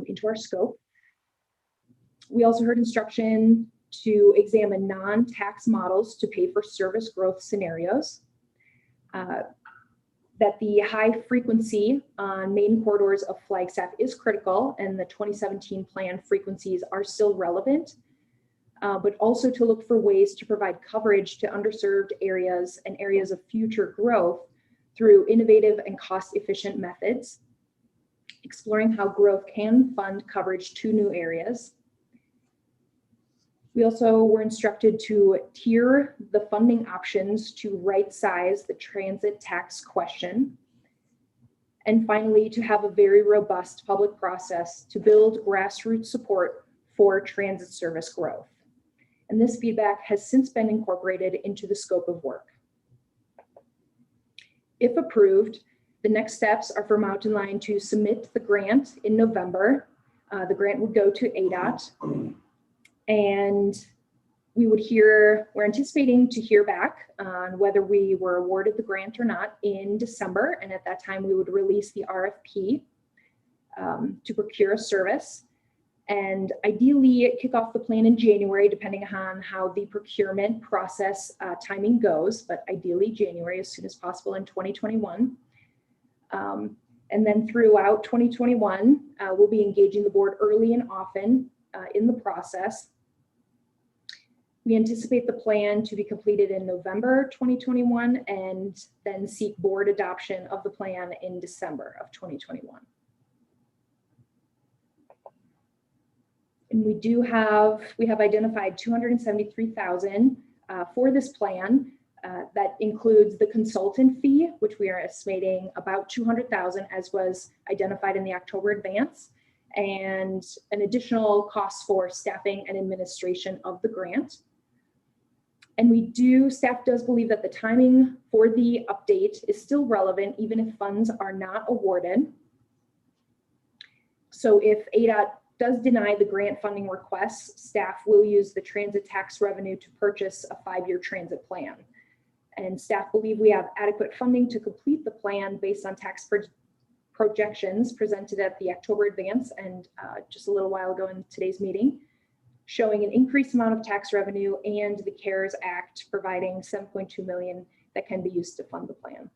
into our scope. We also heard instruction to examine non-tax models to pay for service growth scenarios, that the high frequency on main corridors of Flagstaff is critical and the 2017 plan frequencies are still relevant, but also to look for ways to provide coverage to underserved areas and areas of future growth through innovative and cost-efficient methods, exploring how growth can fund coverage to new areas. We also were instructed to tier the funding options to right-size the transit tax question. And finally, to have a very robust public process to build grassroots support for transit service growth. And this feedback has since been incorporated into the scope of work. If approved, the next steps are for Mountain Line to submit the grant in November. The grant would go to ADOT. And we're anticipating to hear back on whether we were awarded the grant or not in December. And at that time, we would release the RFP to procure a service. And ideally, kick off the plan in January, depending on how the procurement process timing goes, but ideally January as soon as possible in 2021. And then throughout 2021, we'll be engaging the board early and often in the process. We anticipate the plan to be completed in November 2021 and then seek board adoption of the plan in December of 2021. And we have identified $273,000 for this plan. That includes the consultant fee, which we are estimating about $200,000, as was identified in the October advance, and an additional cost for staffing and administration of the grant. And staff does believe that the timing for the update is still relevant, even if funds are not awarded. So if ADOT does deny the grant funding requests, staff will use the transit tax revenue to purchase a 5-year transit plan. And staff believe we have adequate funding to complete the plan based on tax projections presented at the October advance and just a little while ago in today's meeting, showing an increased amount of tax revenue and the CARES Act providing $7.2 million that can be used to fund the plan.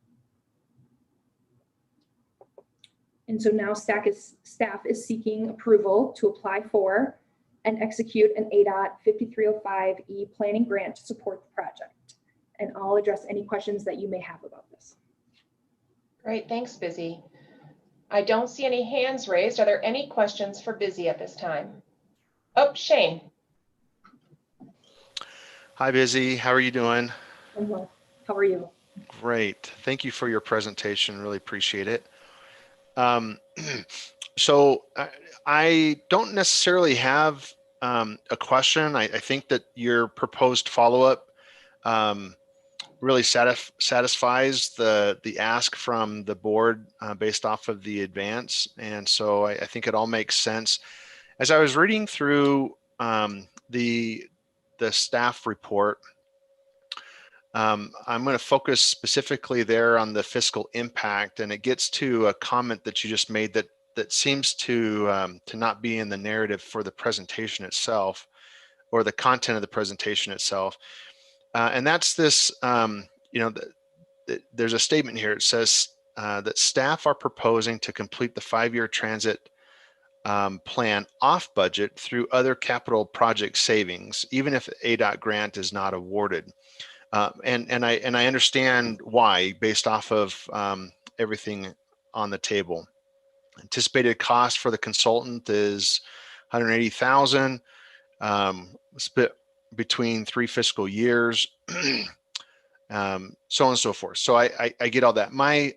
And so now staff is seeking approval to apply for and execute an ADOT 5305E planning grant to support the project. And I'll address any questions that you may have about this. Great, thanks, Busy. I don't see any hands raised. Are there any questions for Busy at this time? Oh, Shane. Hi, Busy. How are you doing? I'm well. How are you? Great. Thank you for your presentation. Really appreciate it. So I don't necessarily have a question. I think that your proposed follow-up really satisfies the ask from the board based off of the advance. And so I think it all makes sense. As I was reading through the staff report, I'm going to focus specifically there on the fiscal impact, and it gets to a comment that you just made that seems to not be in the narrative for the presentation itself, or the content of the presentation itself. And that's this, there's a statement here. It says that staff are proposing to complete the 5-year transit plan off budget through other capital project savings, even if the ADOT grant is not awarded. And I understand why, based off of everything on the table. Anticipated cost for the consultant is $180,000, split between 3 fiscal years, so on and so forth. So I get all that. My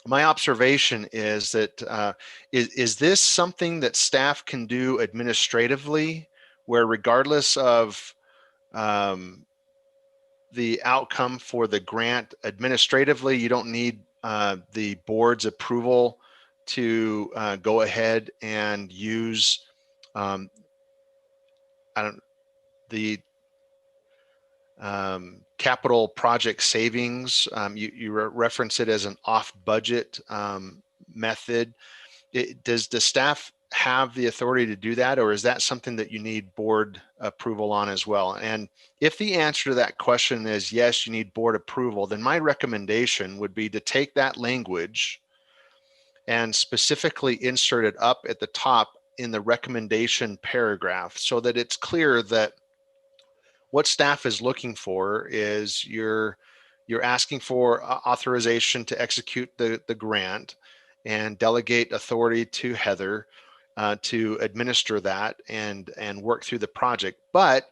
my observation is that is this something that staff can do administratively, where regardless of the outcome for the grant, administratively, you don't need the board's approval to go ahead and use the capital project savings. You reference it as an off-budget method. Does the staff have the authority to do that, or is that something that you need board approval on as well? And if the answer to that question is yes, you need board approval, then my recommendation would be to take that language and specifically insert it up at the top in the recommendation paragraph, so that it's clear that what staff is looking for is you're asking for authorization to execute the grant and delegate authority to Heather to administer that and work through the project. But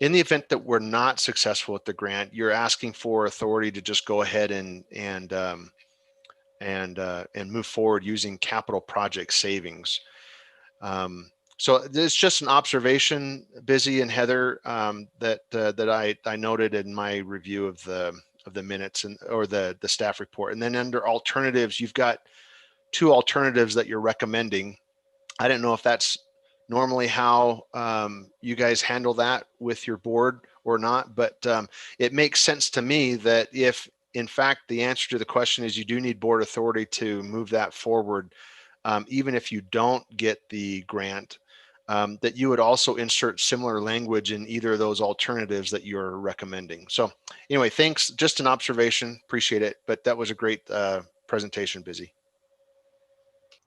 in the event that we're not successful with the grant, you're asking for authority to just go ahead and move forward using capital project savings. So it's just an observation, Busy and Heather, that I noted in my review of the minutes or the staff report. And then under alternatives, you've got 2 alternatives that you're recommending. I don't know if that's normally how you guys handle that with your board or not, but it makes sense to me that if in fact the answer to the question is you do need board authority to move that forward, even if you don't get the grant, that you would also insert similar language in either of those alternatives that you're recommending. So anyway, thanks. Just an observation. Appreciate it. But that was a great presentation, Busy.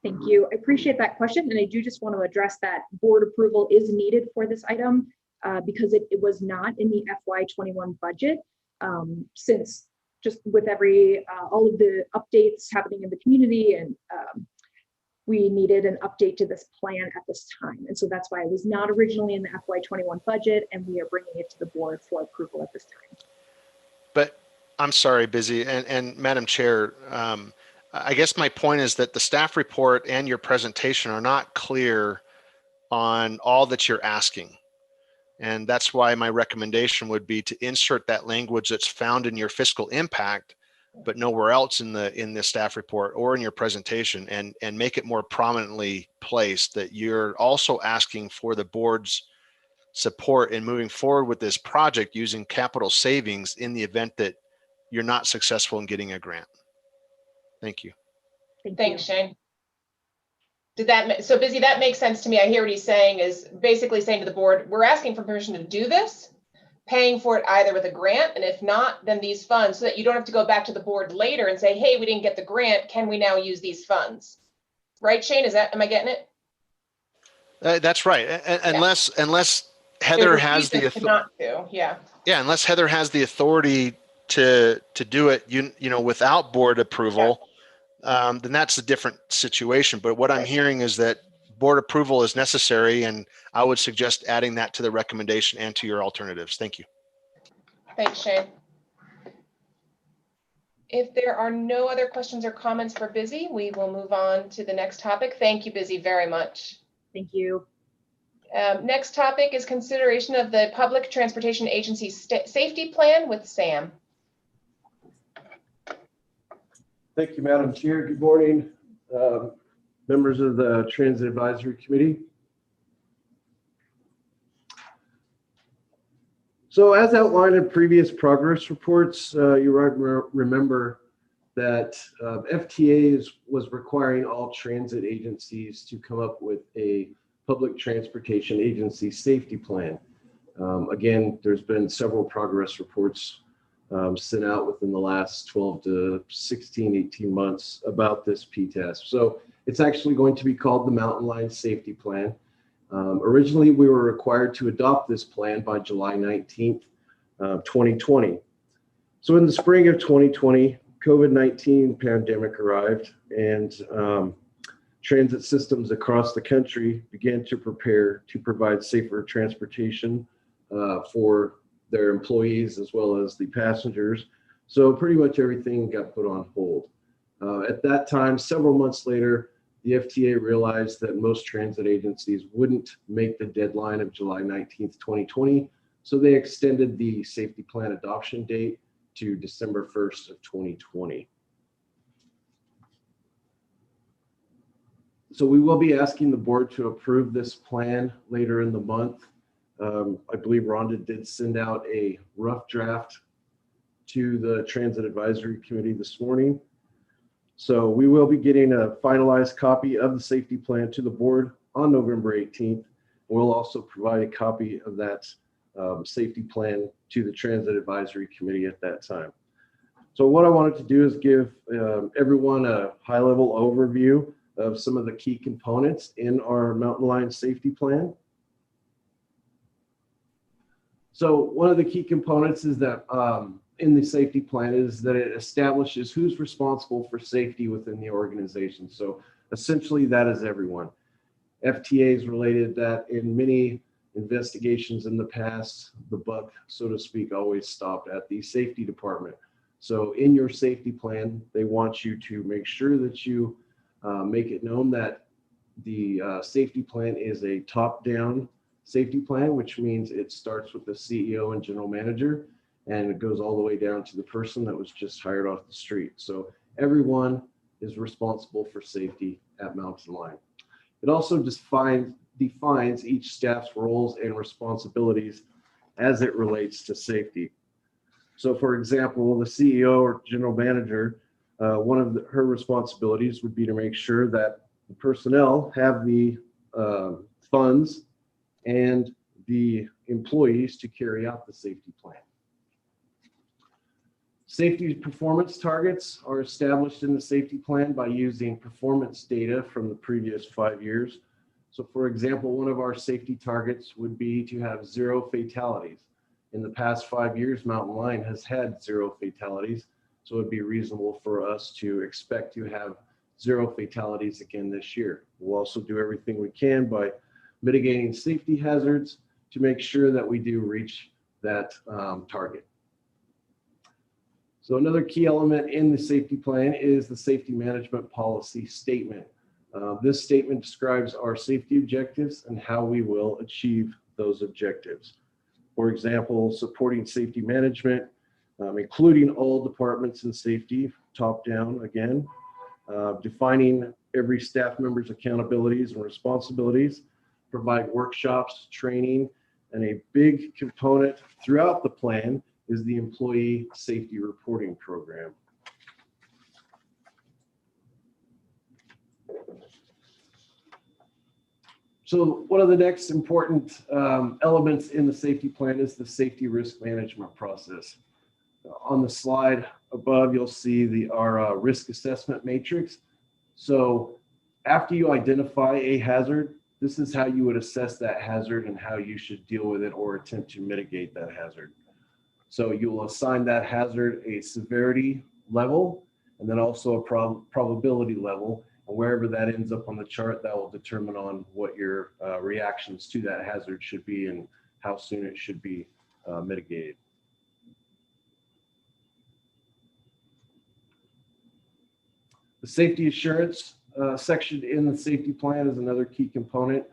Thank you. I appreciate that question. And I do just want to address that board approval is needed for this item because it was not in the FY21 budget, since just with all of the updates happening in the community, and we needed an update to this plan at this time. And so that's why it was not originally in the FY21 budget, and we are bringing it to the board for approval at this time. But I'm sorry, Busy, and Madam Chair, I guess my point is that the staff report and your presentation are not clear on all that you're asking. And that's why my recommendation would be to insert that language that's found in your fiscal impact but nowhere else in the staff report or in your presentation, and make it more prominently placed that you're also asking for the board's support in moving forward with this project using capital savings in the event that you're not successful in getting a grant. Thank you. Thanks, Shane. So Busy, that makes sense to me. I hear what he's saying is basically saying to the board, we're asking for permission to do this, paying for it either with a grant, and if not, then these funds, so that you don't have to go back to the board later and say, hey, we didn't get the grant, can we now use these funds? Right, Shane, am I getting it? That's right. Unless Heather has the unless Heather has the authority to do it, without board approval, then that's a different situation. But what I'm hearing is that board approval is necessary, and I would suggest adding that to the recommendation and to your alternatives. Thank you. Thanks, Shane. If there are no other questions or comments for Busy, we will move on to the next topic. Thank you, Busy, very much. Thank you. Next topic is consideration of the Public Transportation Agency Safety Plan with Sam. Thank you, Madam Chair. Good morning, members of the Transit Advisory Committee. So as outlined in previous progress reports, you remember that FTA was requiring all transit agencies to come up with a Public Transportation Agency Safety Plan. Again, there's been several progress reports sent out within the last 12 to 16, 18 months about this PTAS. So it's actually going to be called the Mountain Line Safety Plan. Originally, we were required to adopt this plan by July 19th, 2020. So in the spring of 2020, COVID-19 pandemic arrived, and transit systems across the country began to prepare to provide safer transportation for their employees as well as the passengers. So pretty much everything got put on hold. At that time, several months later, the FTA realized that most transit agencies wouldn't make the deadline of July 19th, 2020. So they extended the safety plan adoption date to December 1st of 2020. So we will be asking the board to approve this plan later in the month. I believe Rhonda did send out a rough draft to the Transit Advisory Committee this morning. So we will be getting a finalized copy of the safety plan to the board on November 18th. We'll also provide a copy of that safety plan to the Transit Advisory Committee at that time. So what I wanted to do is give everyone a high-level overview of some of the key components in our Mountain Line Safety Plan. So one of the key components is that in the safety plan is that it establishes who's responsible for safety within the organization. So essentially that is everyone. FTAs related that in many investigations in the past, the buck, so to speak, always stopped at the safety department. So in your safety plan, they want you to make sure that you make it known that the safety plan is a top-down safety plan, which means it starts with the CEO and general manager, and it goes all the way down to the person that was just hired off the street. So everyone is responsible for safety at Mountain Line. It also defines each staff's roles and responsibilities as it relates to safety. So for example, the CEO or general manager, one of her responsibilities would be to make sure that the personnel have the funds and the employees to carry out the safety plan. Safety performance targets are established in the safety plan by using performance data from the previous 5 years. So for example, one of our safety targets would be to have 0 fatalities. In the past 5 years, Mountain Line has had 0 fatalities. So it'd be reasonable for us to expect to have 0 fatalities again this year. We'll also do everything we can by mitigating safety hazards to make sure that we do reach that target. So another key element in the safety plan is the safety management policy statement. This statement describes our safety objectives and how we will achieve those objectives. For example, supporting safety management including all departments in safety, top down again, defining every staff member's accountabilities and responsibilities, provide workshops, training, and a big component throughout the plan is the employee safety reporting program. So one of the next important elements in the safety plan is the safety risk management process. On the slide above, you'll see our risk assessment matrix. So after you identify a hazard, this is how you would assess that hazard and how you should deal with it or attempt to mitigate that hazard. So you will assign that hazard a severity level and then also a probability level. And wherever that ends up on the chart, that will determine on what your reactions to that hazard should be and how soon it should be mitigated. The safety assurance section in the safety plan is another key component.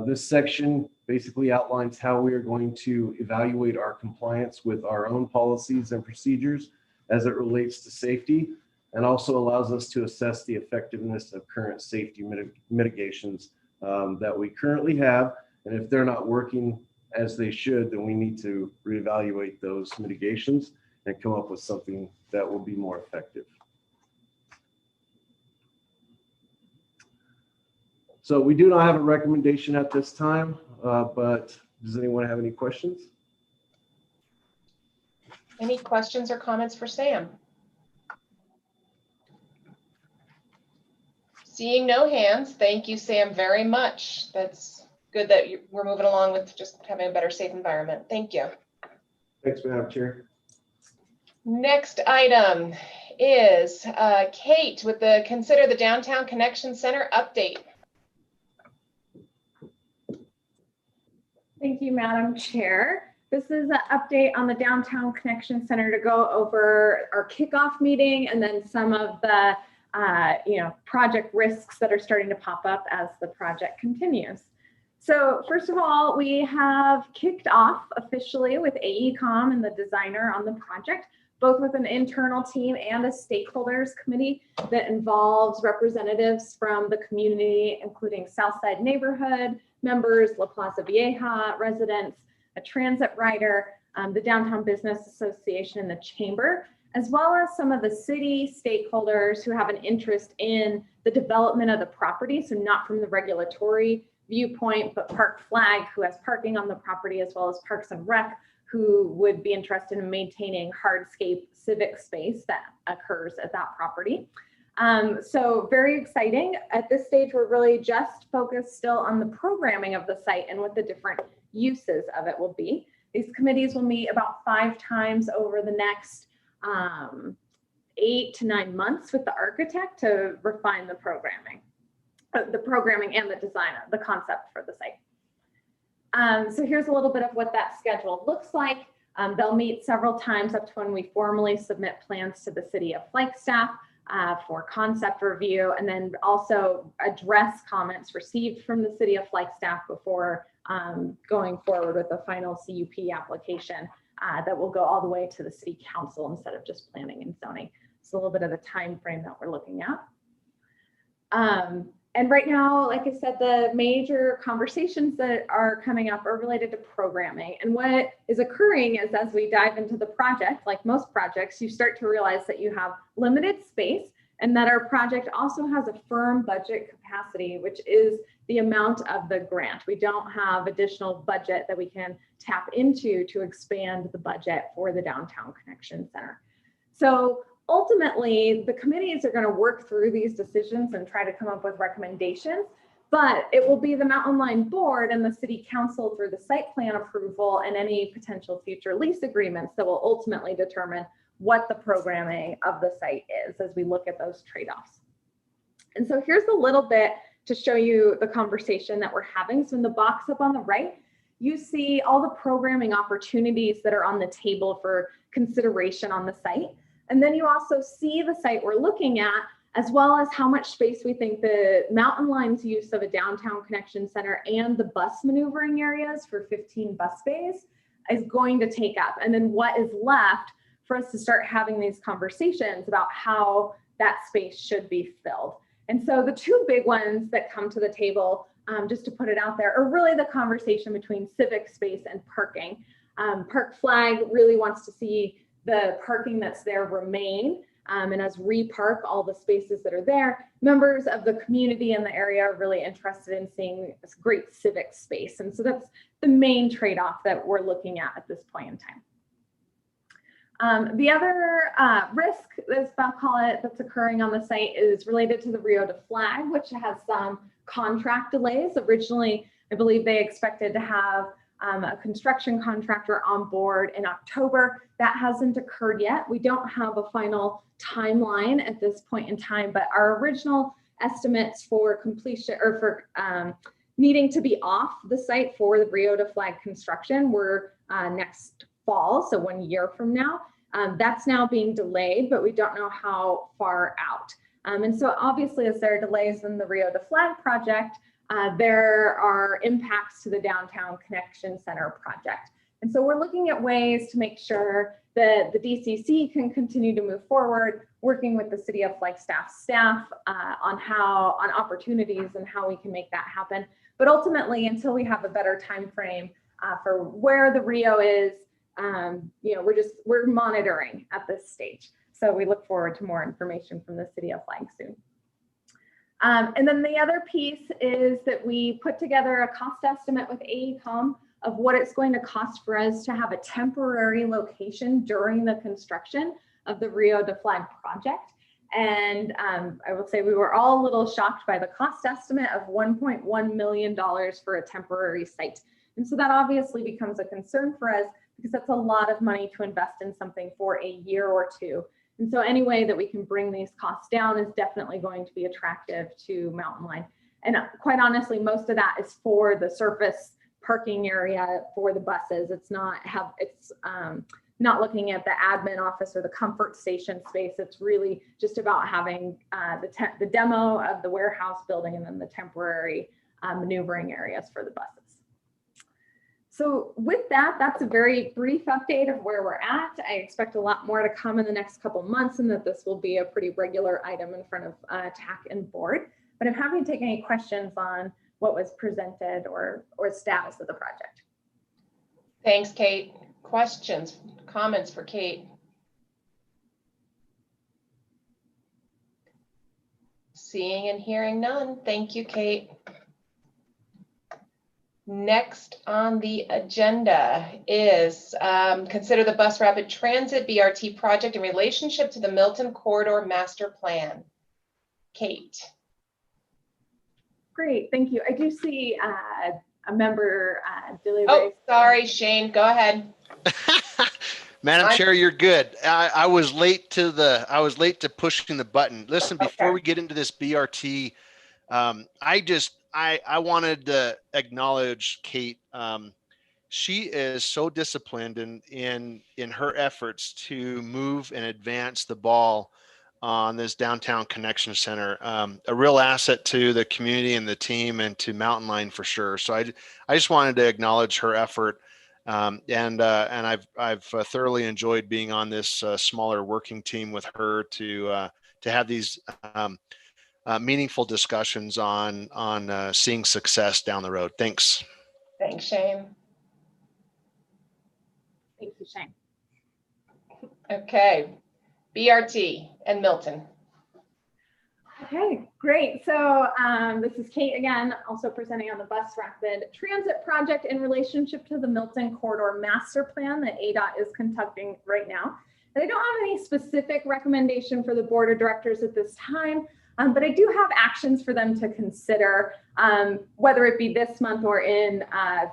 This section basically outlines how we are going to evaluate our compliance with our own policies and procedures as it relates to safety, and also allows us to assess the effectiveness of current safety mitigations that we currently have. And if they're not working as they should, then we need to reevaluate those mitigations and come up with something that will be more effective. So we do not have a recommendation at this time, but does anyone have any questions? Any questions or comments for Sam? Seeing no hands, thank you, Sam, very much. That's good that we're moving along with just having a better safe environment. Thank you. Thanks, Madam Chair. Next item is Kate with the Consider the Downtown Connection Center update. Thank you, Madam Chair. This is an update on the Downtown Connection Center to go over our kickoff meeting and then some of the project risks that are starting to pop up as the project continues. So first of all, we have kicked off officially with AECom and the designer on the project, both with an internal team and a stakeholders committee that involves representatives from the community, including Southside neighborhood members, La Plaza Vieja residents, a transit rider, the Downtown Business Association and the Chamber, as well as some of the city stakeholders who have an interest in the development of the property. So not from the regulatory viewpoint, but Park Flag, who has parking on the property, as well as Parks and Rec, who would be interested in maintaining hardscape civic space that occurs at that property. So very exciting. At this stage, we're really just focused still on the programming of the site and what the different uses of it will be. These committees will meet about 5 times over the next 8 to 9 months with the architect to refine the programming and the design of the concept for the site. So here's a little bit of what that schedule looks like. They'll meet several times up to when we formally submit plans to the City of Flagstaff for concept review, and then also address comments received from the City of Flagstaff before going forward with the final CUP application that will go all the way to the City Council instead of just planning and zoning. It's a little bit of the time frame that we're looking at. And right now, like I said, the major conversations that are coming up are related to programming. And what is occurring is as we dive into the project, like most projects, you start to realize that you have limited space and that our project also has a firm budget capacity, which is the amount of the grant. We don't have additional budget that we can tap into to expand the budget for the Downtown Connection Center. So ultimately, the committees are going to work through these decisions and try to come up with recommendations, but it will be the Mountain Line Board and the City Council through the site plan approval and any potential future lease agreements that will ultimately determine what the programming of the site is as we look at those trade-offs. And so here's a little bit to show you the conversation that we're having. So in the box up on the right, you see all the programming opportunities that are on the table for consideration on the site. And then you also see the site we're looking at, as well as how much space we think the Mountain Line's use of a Downtown Connection Center and the bus maneuvering areas for 15 bus bays is going to take up. And then what is left for us to start having these conversations about how that space should be filled. And so the two big ones that come to the table, just to put it out there, are really the conversation between civic space and parking. Park Flag really wants to see the parking that's there remain, and as repark all the spaces that are there. Members of the community in the area are really interested in seeing this great civic space. And so that's the main trade-off that we're looking at this point in time. The other risk, as I'll call it, that's occurring on the site is related to the Rio de Flag, which has some contract delays. Originally, I believe they expected to have a construction contractor on board in October. That hasn't occurred yet. We don't have a final timeline at this point in time, but our original estimates for completion or for needing to be off the site for the Rio de Flag construction were next fall, so 1 year from now. That's now being delayed, but we don't know how far out. And so obviously, as there are delays in the Rio de Flag project, there are impacts to the Downtown Connection Center project. And so we're looking at ways to make sure that the DCC can continue to move forward, working with the City of Flagstaff staff on opportunities and how we can make that happen. But ultimately, until we have a better time frame for where the Rio is, we're monitoring at this stage. So we look forward to more information from the City of Flag soon. And then the other piece is that we put together a cost estimate with AECOM of what it's going to cost for us to have a temporary location during the construction of the Rio de Flag project. And I will say we were all a little shocked by the cost estimate of $1.1 million for a temporary site. And so that obviously becomes a concern for us because that's a lot of money to invest in something for a year or two. And so any way that we can bring these costs down is definitely going to be attractive to Mountain Line. And quite honestly, most of that is for the surface parking area for the buses. It's not not looking at the admin office or the comfort station space. It's really just about having the demo of the warehouse building and then the temporary maneuvering areas for the buses. So with that, that's a very brief update of where we're at. I expect a lot more to come in the next couple months and that this will be a pretty regular item in front of TAC and board. But I'm happy to take any questions on what was presented or status of the project. Thanks, Kate. Questions, comments for Kate? Seeing and hearing none. Thank you, Kate. Next on the agenda is consider the Bus Rapid Transit BRT project in relationship to the Milton Corridor Master Plan. Kate. Great, thank you. I do see a member, Billy. Oh, sorry, Shane, go ahead. Madam Chair, you're good. I was late to pushing the button. Listen, before we get into this BRT, I wanted to acknowledge Kate. She is so disciplined in her efforts to move and advance the ball on this Downtown Connection Center. A real asset to the community and the team and to Mountain Line for sure. So I just wanted to acknowledge her effort. And I've thoroughly enjoyed being on this smaller working team with her to have these meaningful discussions on seeing success down the road. Thanks. Thanks, Shane. Thank you, Shane. Okay, BRT and Milton. Okay, great. So this is Kate again, also presenting on the Bus Rapid Transit project in relationship to the Milton Corridor Master Plan that ADOT is conducting right now. And I don't have any specific recommendation for the Board of Directors at this time, but I do have actions for them to consider, whether it be this month or in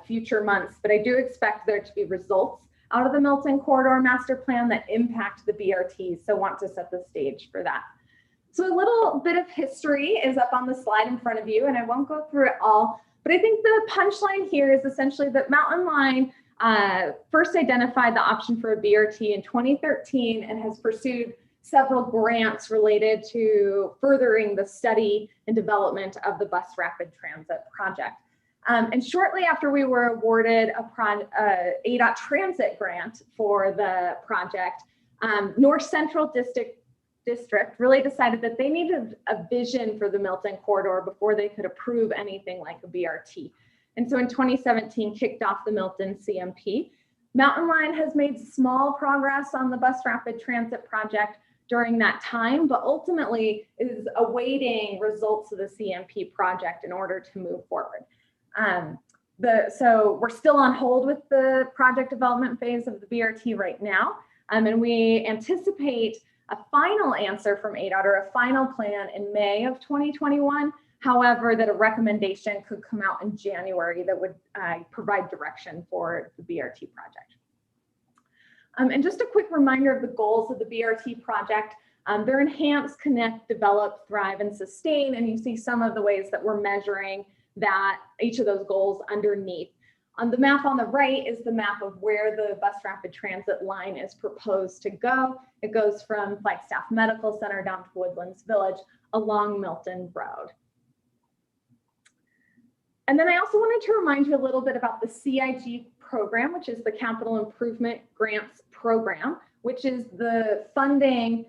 future months. But I do expect there to be results out of the Milton Corridor Master Plan that impact the BRT. So want to set the stage for that. So a little bit of history is up on the slide in front of you, and I won't go through it all, but I think the punchline here is essentially that Mountain Line first identified the option for a BRT in 2013 and has pursued several grants related to furthering the study and development of the Bus Rapid Transit project. And shortly after we were awarded a ADOT transit grant for the project, North Central District really decided that they needed a vision for the Milton corridor before they could approve anything like a BRT. And so in 2017, kicked off the Milton CMP. Mountain Line has made small progress on the bus rapid transit project during that time, but ultimately is awaiting results of the CMP project in order to move forward. So we're still on hold with the project development phase of the BRT right now. And we anticipate a final answer from ADOT or a final plan in May of 2021. However, that a recommendation could come out in January that would provide direction for the BRT project. And just a quick reminder of the goals of the BRT project. They're enhance, connect, develop, thrive, and sustain. And you see some of the ways that we're measuring that each of those goals underneath. On the map on the right is the map of where the bus rapid transit line is proposed to go. It goes from Flagstaff Medical Center down to Woodlands Village along Milton Road. And then I also wanted to remind you a little bit about the CIG program, which is the Capital Improvement Grants Program, which is the funding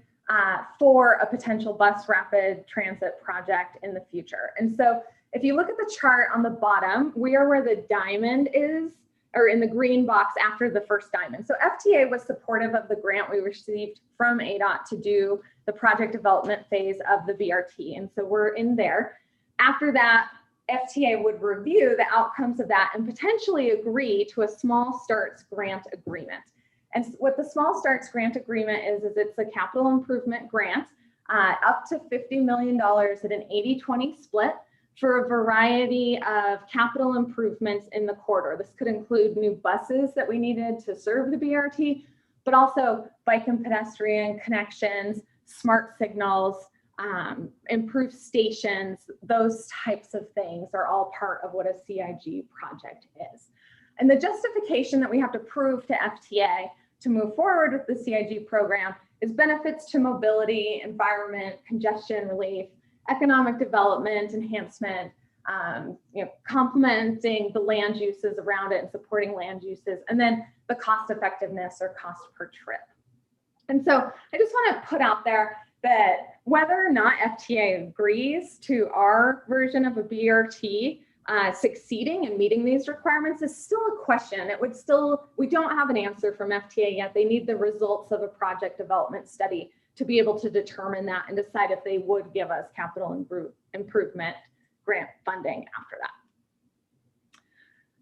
for a potential bus rapid transit project in the future. And so if you look at the chart on the bottom, we are where the diamond is, or in the green box after the first diamond. So FTA was supportive of the grant we received from ADOT to do the project development phase of the BRT. And so we're in there. After that, FTA would review the outcomes of that and potentially agree to a small starts grant agreement. And what the small starts grant agreement is it's a capital improvement grant up to $50 million at an 80-20 split for a variety of capital improvements in the corridor. This could include new buses that we needed to serve the BRT, but also bike and pedestrian connections, smart signals, improved stations. Those types of things are all part of what a CIG project is. And the justification that we have to prove to FTA to move forward with the CIG program is benefits to mobility, environment, congestion relief, economic development, enhancement, complementing the land uses around it and supporting land uses, and then the cost effectiveness or cost per trip. And so I just want to put out there that whether or not FTA agrees to our version of a BRT succeeding and meeting these requirements is still a question. We don't have an answer from FTA yet. They need the results of a project development study to be able to determine that and decide if they would give us capital improvement grant funding after that.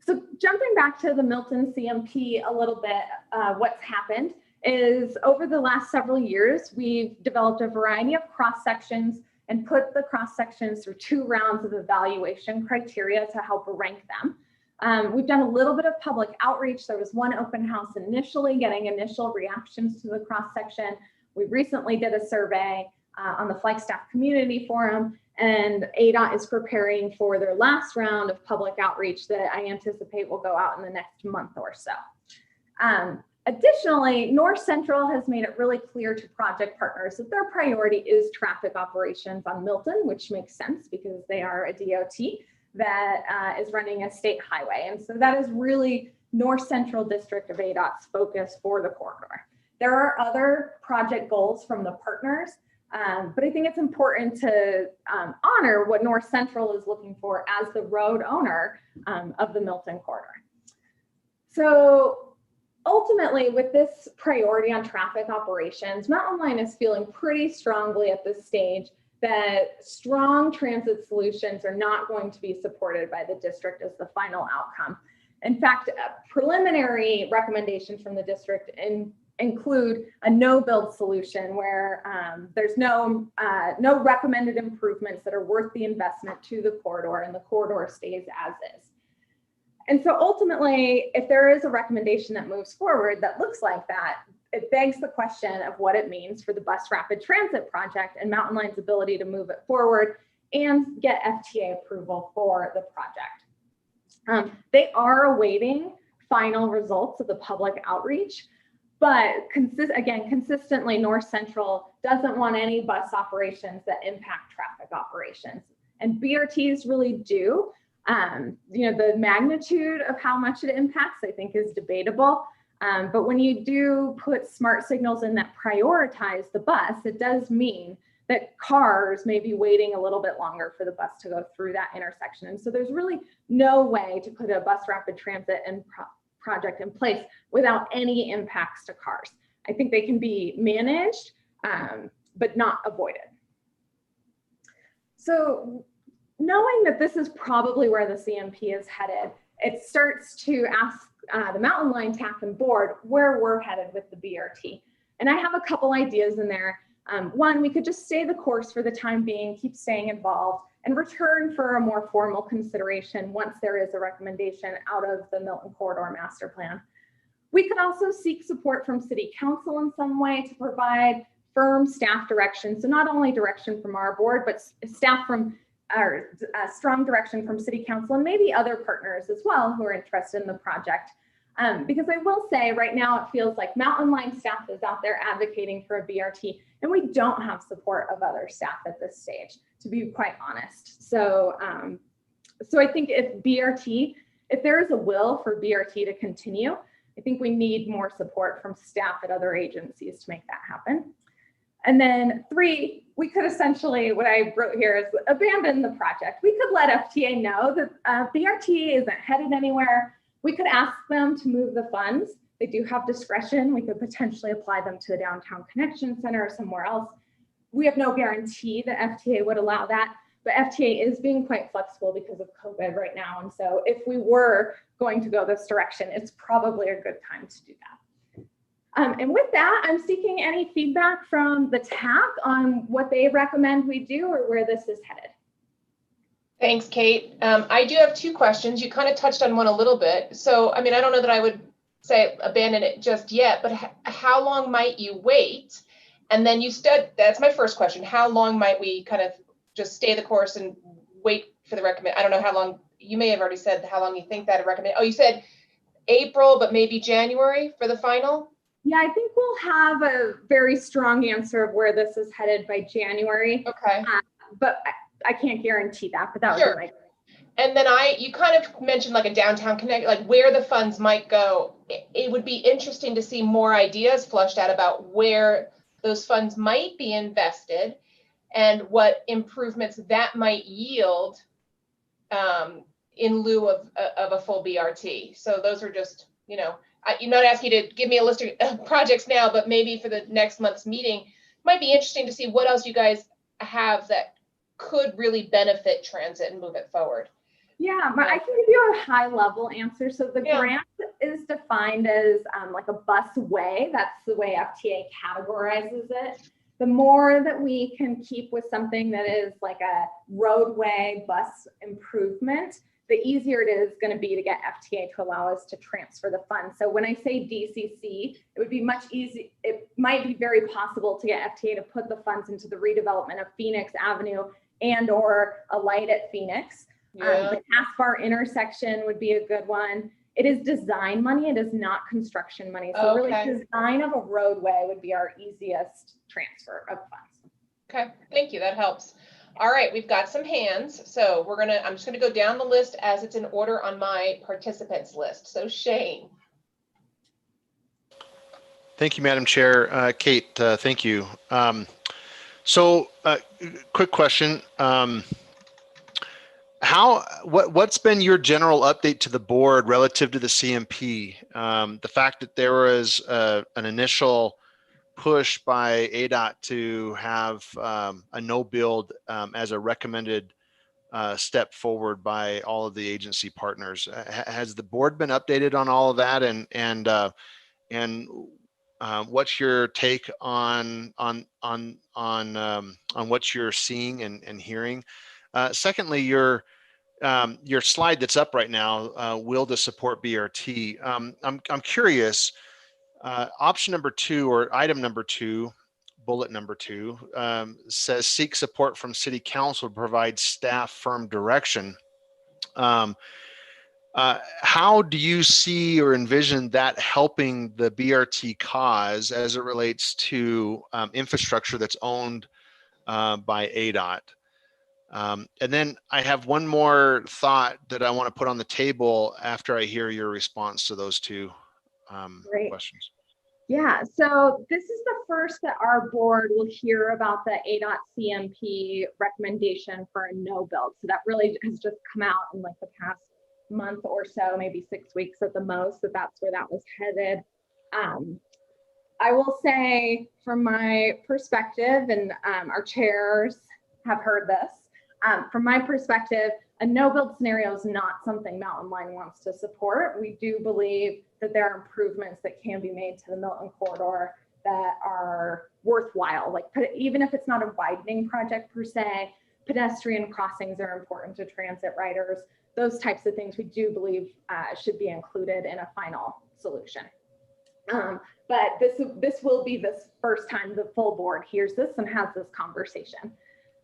So jumping back to the Milton CMP a little bit, what's happened is over the last several years, we've developed a variety of cross sections and put the cross sections through 2 rounds of evaluation criteria to help rank them. We've done a little bit of public outreach. There was one open house initially, getting initial reactions to the cross section. We recently did a survey on the Flagstaff Community Forum, and ADOT is preparing for their last round of public outreach that I anticipate will go out in the next month or so. Additionally, North Central has made it really clear to project partners that their priority is traffic operations on Milton, which makes sense because they are a DOT that is running a state highway. And so that is really North Central District of ADOT's focus for the corridor. There are other project goals from the partners, but I think it's important to honor what North Central is looking for as the road owner of the Milton corridor. So ultimately, with this priority on traffic operations, Mountain Line is feeling pretty strongly at this stage that strong transit solutions are not going to be supported by the district as the final outcome. In fact, preliminary recommendations from the district include a no-build solution where there's no recommended improvements that are worth the investment to the corridor, and the corridor stays as is. And so ultimately, if there is a recommendation that moves forward that looks like that, it begs the question of what it means for the bus rapid transit project and Mountain Line's ability to move it forward and get FTA approval for the project. They are awaiting final results of the public outreach, but consistently, North Central doesn't want any bus operations that impact traffic operations, and BRTs really do. The magnitude of how much it impacts, I think, is debatable. But when you do put smart signals in that prioritize the bus, it does mean that cars may be waiting a little bit longer for the bus to go through that intersection. And so there's really no way to put a bus rapid transit and project in place without any impacts to cars. I think they can be managed, but not avoided. So knowing that this is probably where the CMP is headed, it starts to ask the Mountain Line TAC and board where we're headed with the BRT. And I have a couple ideas in there. One, we could just stay the course for the time being, keep staying involved, and return for a more formal consideration once there is a recommendation out of the Milton Corridor Master Plan. We could also seek support from City Council in some way to provide firm staff direction. So not only direction from our board, but staff from our strong direction from City Council and maybe other partners as well who are interested in the project. Because I will say right now it feels like Mountain Line staff is out there advocating for a BRT, and we don't have support of other staff at this stage, to be quite honest. So, so I think if there is a will for BRT to continue, I think we need more support from staff at other agencies to make that happen. And then 3, we could essentially, what I wrote here is abandon the project. We could let FTA know that BRT isn't headed anywhere. We could ask them to move the funds. They do have discretion. We could potentially apply them to the Downtown Connection Center or somewhere else. We have no guarantee that FTA would allow that, but FTA is being quite flexible because of COVID right now. And so if we were going to go this direction, it's probably a good time to do that. And with that, I'm seeking any feedback from the TAC on what they recommend we do or where this is headed. Thanks, Kate. I do have 2 questions. You kind of touched on one a little bit. So, I mean, I don't know that I would say abandon it just yet, but how long might you wait? And then that's my first question. How long might we kind of just stay the course and wait for the recommend? I don't know how long, you may have already said how long you think that recommend. Oh, you said April, but maybe January for the final? Yeah, I think we'll have a very strong answer of where this is headed by January. Okay. But I can't guarantee that, but that would be my. And then you kind of mentioned like a downtown connect, like where the funds might go. It would be interesting to see more ideas flushed out about where those funds might be invested and what improvements that might yield in lieu of a full BRT. So those are just, you know, I'm not asking you to give me a list of projects now, but maybe for the next month's meeting, it might be interesting to see what else you guys have that could really benefit transit and move it forward. Yeah, I can give you a high level answer. So the grant is defined as like a busway. That's the way FTA categorizes it. The more that we can keep with something that is like a roadway bus improvement, the easier it is going to be to get FTA to allow us to transfer the funds. So when I say DCC, it would be much easier. It might be very possible to get FTA to put the funds into the redevelopment of Phoenix Avenue and or a light at Phoenix. The Caspar intersection would be a good one. It is design money. It is not construction money. So really design of a roadway would be our easiest transfer of funds. Okay, thank you. That helps. All right, we've got some hands. So I'm just gonna go down the list as it's in order on my participants list. So Shane. Thank you, Madam Chair. Kate, thank you. Quick question. What's been your general update to the board relative to the CMP? The fact that there was an initial push by ADOT to have a no build as a recommended step forward by all of the agency partners. Has the board been updated on all of that, and what's your take on what you're seeing and hearing? Secondly, your slide that's up right now, will to support BRT. I'm curious. Option number 2 or item number 2, bullet number 2, says seek support from City Council to provide staff firm direction. How do you see or envision that helping the BRT cause as it relates to infrastructure that's owned by ADOT? And then I have one more thought that I want to put on the table after I hear your response to those 2 Great. questions. Yeah, so this is the first that our board will hear about the ADOT CMP recommendation for a no build. So that really has just come out in like the past month or so, maybe 6 weeks at the most, that's where that was headed. I will say from my perspective, and our chairs have heard this, from my perspective, a no build scenario is not something Mountain Line wants to support. We do believe that there are improvements that can be made to the Milton corridor that are worthwhile. Like even if it's not a widening project per se, pedestrian crossings are important to transit riders. Those types of things we do believe should be included in a final solution. But this will be the first time the full board hears this and has this conversation.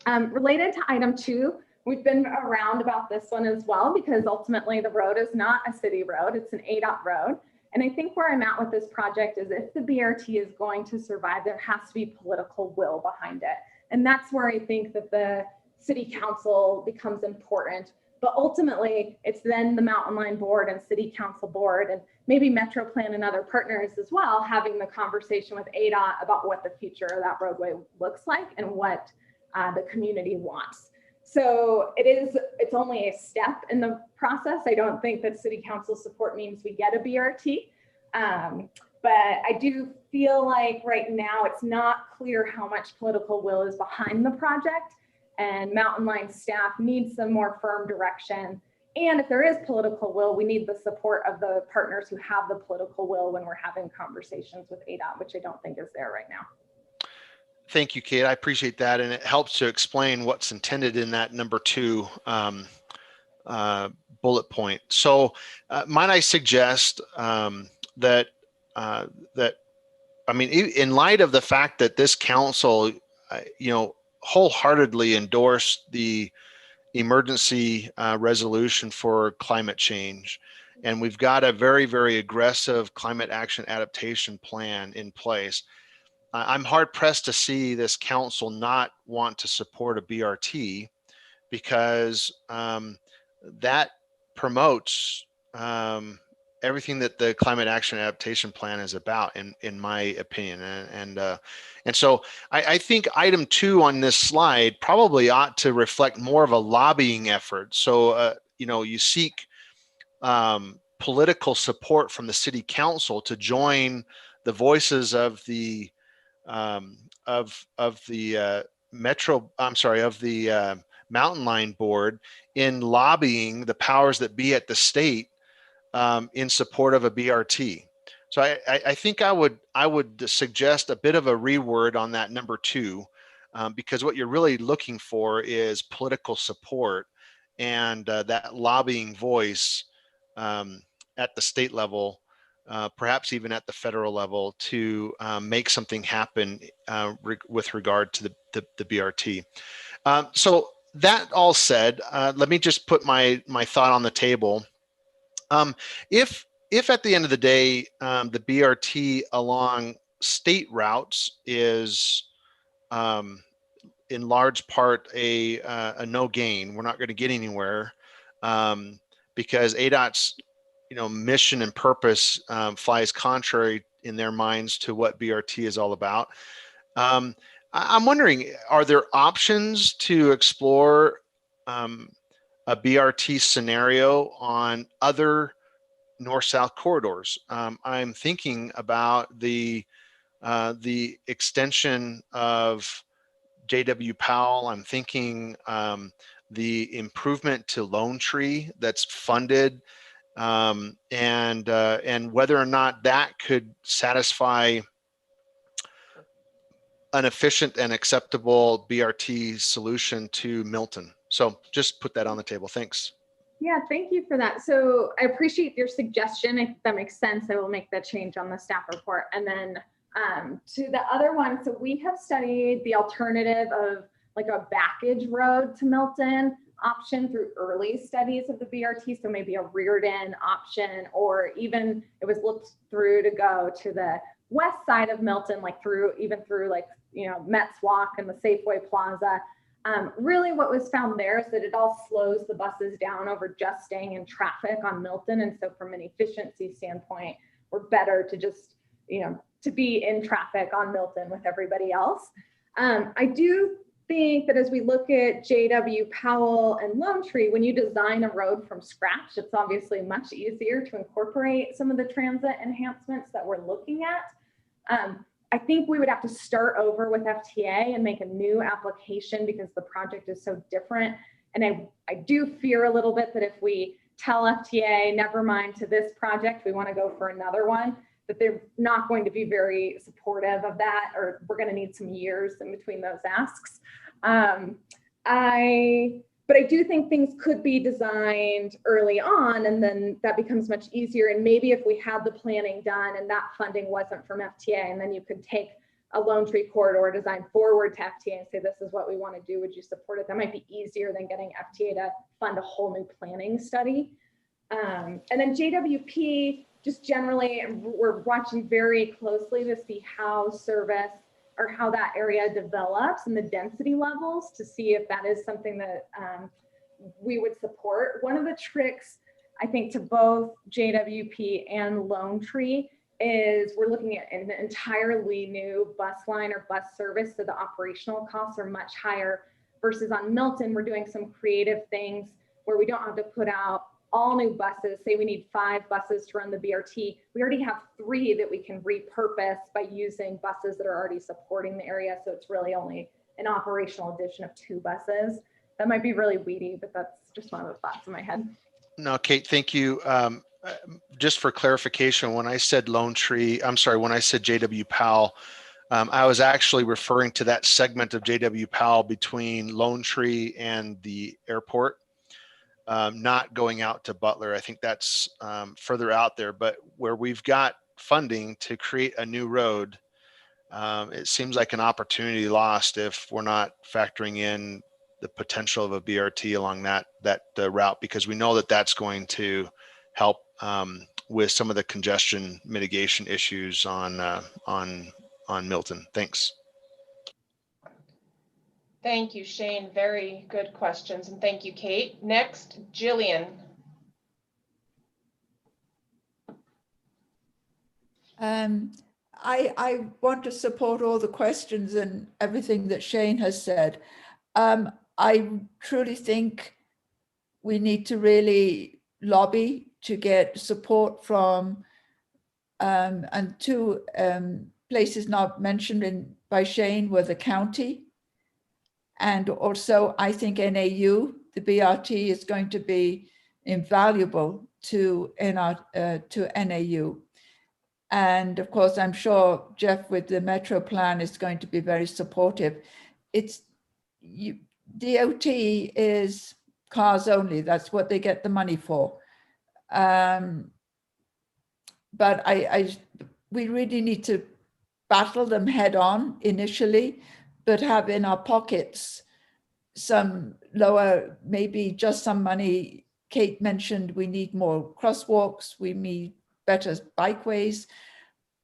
Related to item 2, we've been around about this one as well, because ultimately the road is not a city road, it's an ADOT road. And I think where I'm at with this project is if the BRT is going to survive, there has to be political will behind it. And that's where I think that the city council becomes important. But ultimately, it's then the Mountain Line board and city council board and maybe Metro Plan and other partners as well, having the conversation with ADOT about what the future of that roadway looks like and what the community wants. So it's only a step in the process. I don't think that city council support means we get a BRT. But I do feel like right now it's not clear how much political will is behind the project, and Mountain Line staff needs some more firm direction. And if there is political will, we need the support of the partners who have the political will when we're having conversations with ADOT, which I don't think is there right now. Thank you, Kate. I appreciate that. And it helps to explain what's intended in that number 2 bullet point. So might I suggest that I mean, in light of the fact that this council, wholeheartedly endorsed the emergency resolution for climate change, and we've got a very, very aggressive climate action adaptation plan in place, I'm hard pressed to see this council not want to support a BRT, because that promotes everything that the climate action adaptation plan is about, in my opinion. And so I think item 2 on this slide probably ought to reflect more of a lobbying effort. So you seek political support from the city council to join the voices of the Mountain Line board in lobbying the powers that be at the state in support of a BRT. So I think I would suggest a bit of a reword on that number 2, because what you're really looking for is political support and that lobbying voice at the state level, perhaps even at the federal level, to make something happen with regard to the BRT. So that all said, let me just put my thought on the table. If at the end of the day, the BRT along state routes is in large part a no gain, we're not going to get anywhere, because ADOT's mission and purpose flies contrary in their minds to what BRT is all about. I'm wondering, are there options to explore a BRT scenario on other north-south corridors? I'm thinking about the extension of J.W. Powell. I'm thinking the improvement to Lone Tree that's funded, and whether or not that could satisfy an efficient and acceptable BRT solution to Milton. So just put that on the table. Thanks. Yeah, thank you for that. So I appreciate your suggestion. If that makes sense, I will make that change on the staff report. And then to the other one, so we have studied the alternative of like a backage road to Milton option through early studies of the BRT. So maybe a reared-in option, or even it was looked through to go to the west side of Milton, like through like, Metz Walk and the Safeway Plaza. Really what was found there is that it all slows the buses down over just staying in traffic on Milton. And so from an efficiency standpoint, we're better to just, to be in traffic on Milton with everybody else. I do think that as we look at JW Powell and Lone Tree, when you design a road from scratch, it's obviously much easier to incorporate some of the transit enhancements that we're looking at. I think we would have to start over with FTA and make a new application because the project is so different. And I do fear a little bit that if we tell FTA, never mind to this project, we want to go for another one, that they're not going to be very supportive of that, or we're going to need some years in between those asks. But I do think things could be designed early on, and then that becomes much easier. And maybe if we had the planning done and that funding wasn't from FTA, and then you could take a Lone Tree corridor design forward to FTA and say, this is what we want to do, would you support it? That might be easier than getting FTA to fund a whole new planning study. And then JWP, just generally, we're watching very closely to see how service or how that area develops and the density levels to see if that is something that we would support. One of the tricks, I think, to both JWP and Lone Tree is we're looking at an entirely new bus line or bus service, so the operational costs are much higher, versus on Milton, we're doing some creative things where we don't have to put out all new buses. Say we need 5 buses to run the BRT. We already have 3 that we can repurpose by using buses that are already supporting the area. So it's really only an operational addition of 2 buses. That might be really weedy, but that's just one of the thoughts in my head. No, Kate, thank you. Just for clarification, when I said Lone Tree, I'm sorry, when I said JW Powell, I was actually referring to that segment of JW Powell between Lone Tree and the airport. Not going out to Butler. I think that's further out there, but where we've got funding to create a new road, it seems like an opportunity lost if we're not factoring in the potential of a BRT along that route, because we know that that's going to help with some of the congestion mitigation issues on Milton. Thanks. Thank you, Shane. Very good questions. And thank you, Kate. Next, Jillian. I want to support all the questions and everything that Shane has said. I truly think we need to really lobby to get support from, and 2 places not mentioned by Shane were the county. And also, I think NAU, the BRT, is going to be invaluable to NAU. And of course, I'm sure Jeff with the Metro plan is going to be very supportive. DOT is cars only. That's what they get the money for. But we really need to battle them head on initially, but have in our pockets some lower, maybe just some money. Kate mentioned we need more crosswalks, we need better bikeways.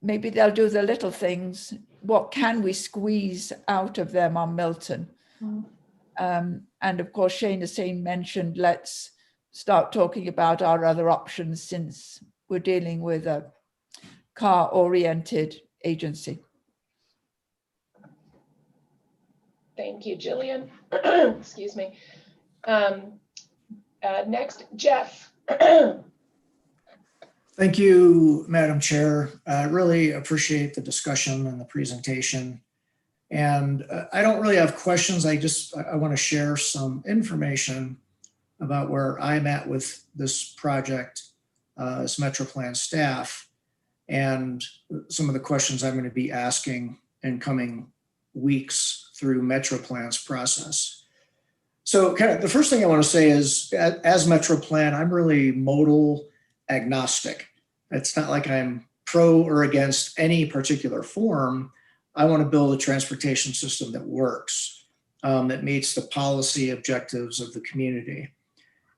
Maybe they'll do the little things. What can we squeeze out of them on Milton? And of course, Shane has mentioned, let's start talking about our other options since we're dealing with a car-oriented agency. Thank you, Jillian. Excuse me. Next, Jeff. Thank you, Madam Chair. I really appreciate the discussion and the presentation. And I don't really have questions. I want to share some information about where I'm at with this project as Metro Plan staff, and some of the questions I'm going to be asking in coming weeks through Metro Plan's process. So kind of the first thing I want to say is, as Metro Plan, I'm really modal agnostic. It's not like I'm pro or against any particular form. I want to build a transportation system that works, that meets the policy objectives of the community.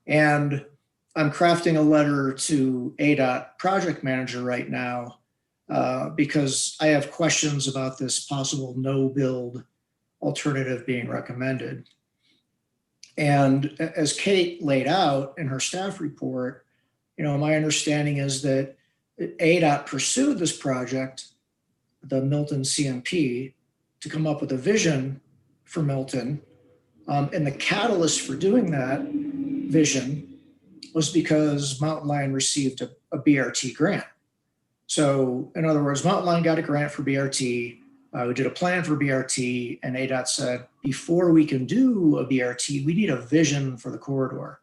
And I'm crafting a letter to ADOT project manager right now because I have questions about this possible no-build alternative being recommended. And as Kate laid out in her staff report, my understanding is that ADOT pursued this project, the Milton CMP, to come up with a vision for Milton. And the catalyst for doing that vision was because Mountain Lion received a BRT grant. So in other words, Mountain Lion got a grant for BRT. We did a plan for BRT, and ADOT said, before we can do a BRT, we need a vision for the corridor.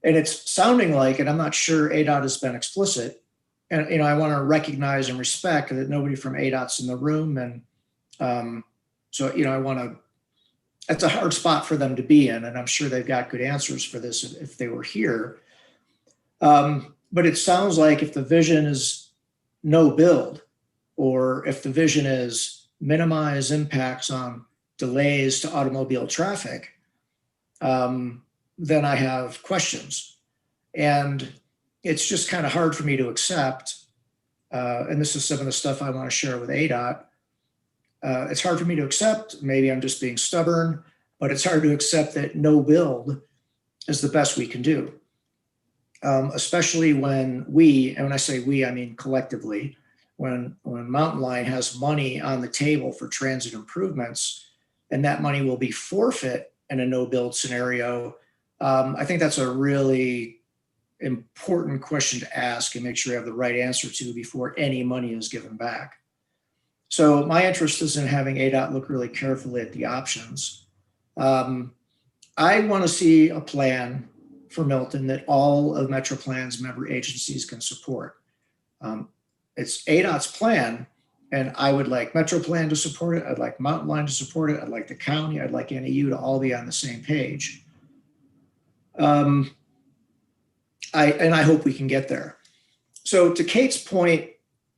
And it's sounding like, and I'm not sure ADOT has been explicit, and I want to recognize and respect that nobody from ADOT's in the room. And so, I want to, that's a hard spot for them to be in, and I'm sure they've got good answers for this if they were here. But it sounds like if the vision is no build, or if the vision is minimize impacts on delays to automobile traffic, then I have questions. And it's just kind of hard for me to accept. And this is some of the stuff I want to share with ADOT. It's hard for me to accept. Maybe I'm just being stubborn, but it's hard to accept that no build is the best we can do. Especially when we, and when I say we, I mean collectively, when Mountain Lion has money on the table for transit improvements, and that money will be forfeit in a no build scenario, I think that's a really important question to ask and make sure you have the right answer to before any money is given back. So my interest is in having ADOT look really carefully at the options. I want to see a plan for Milton that all of MetroPlan's member agencies can support. It's ADOT's plan, and I would like MetroPlan to support it. I'd like Mountain Lion to support it. I'd like the county. I'd like NAU to all be on the same page. I hope we can get there. So to Kate's point,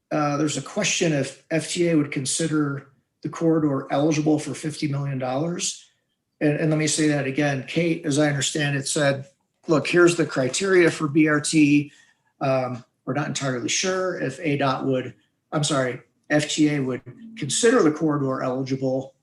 there's a question if FTA would consider the corridor eligible for $50 million. And let me say that again. Kate, as I understand it, said, look, here's the criteria for BRT. We're not entirely sure if FTA would consider the corridor eligible.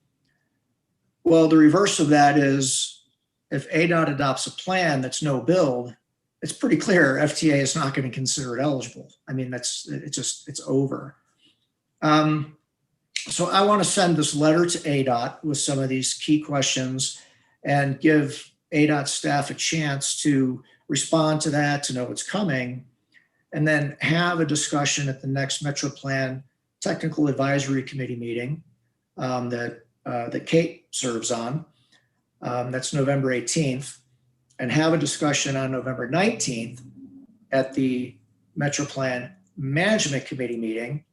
Well, the reverse of that is if ADOT adopts a plan that's no build, it's pretty clear FTA is not going to consider it eligible. I mean, it's over. So I want to send this letter to ADOT with some of these key questions and give ADOT staff a chance to respond to that, to know what's coming, and then have a discussion at the next MetroPlan Technical Advisory Committee meeting that Kate serves on. That's November 18th, and have a discussion on November 19th at the MetroPlan Management Committee meeting,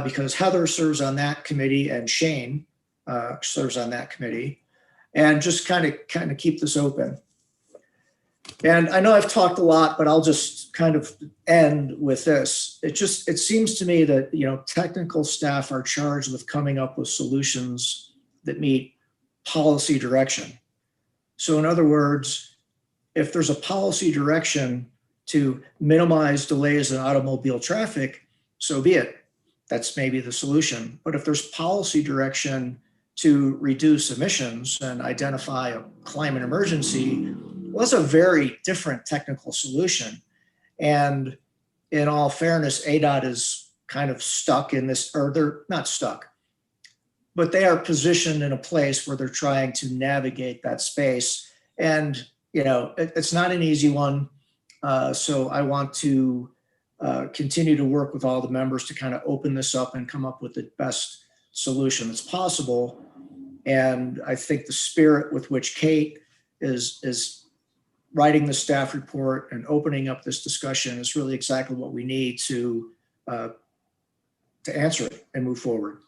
because Heather serves on that committee and Shane serves on that committee, and just kind of keep this open. And I know I've talked a lot, but I'll just kind of end with this. It seems to me that, technical staff are charged with coming up with solutions that meet policy direction. So in other words, if there's a policy direction to minimize delays in automobile traffic, so be it. That's maybe the solution. But if there's policy direction to reduce emissions and identify a climate emergency, well, that's a very different technical solution. And in all fairness, ADOT is kind of stuck in this, or they're not stuck, but they are positioned in a place where they're trying to navigate that space. And, it's not an easy one. So I want to continue to work with all the members to kind of open this up and come up with the best solution that's possible. And I think the spirit with which Kate is writing the staff report and opening up this discussion is really exactly what we need to answer it and move forward.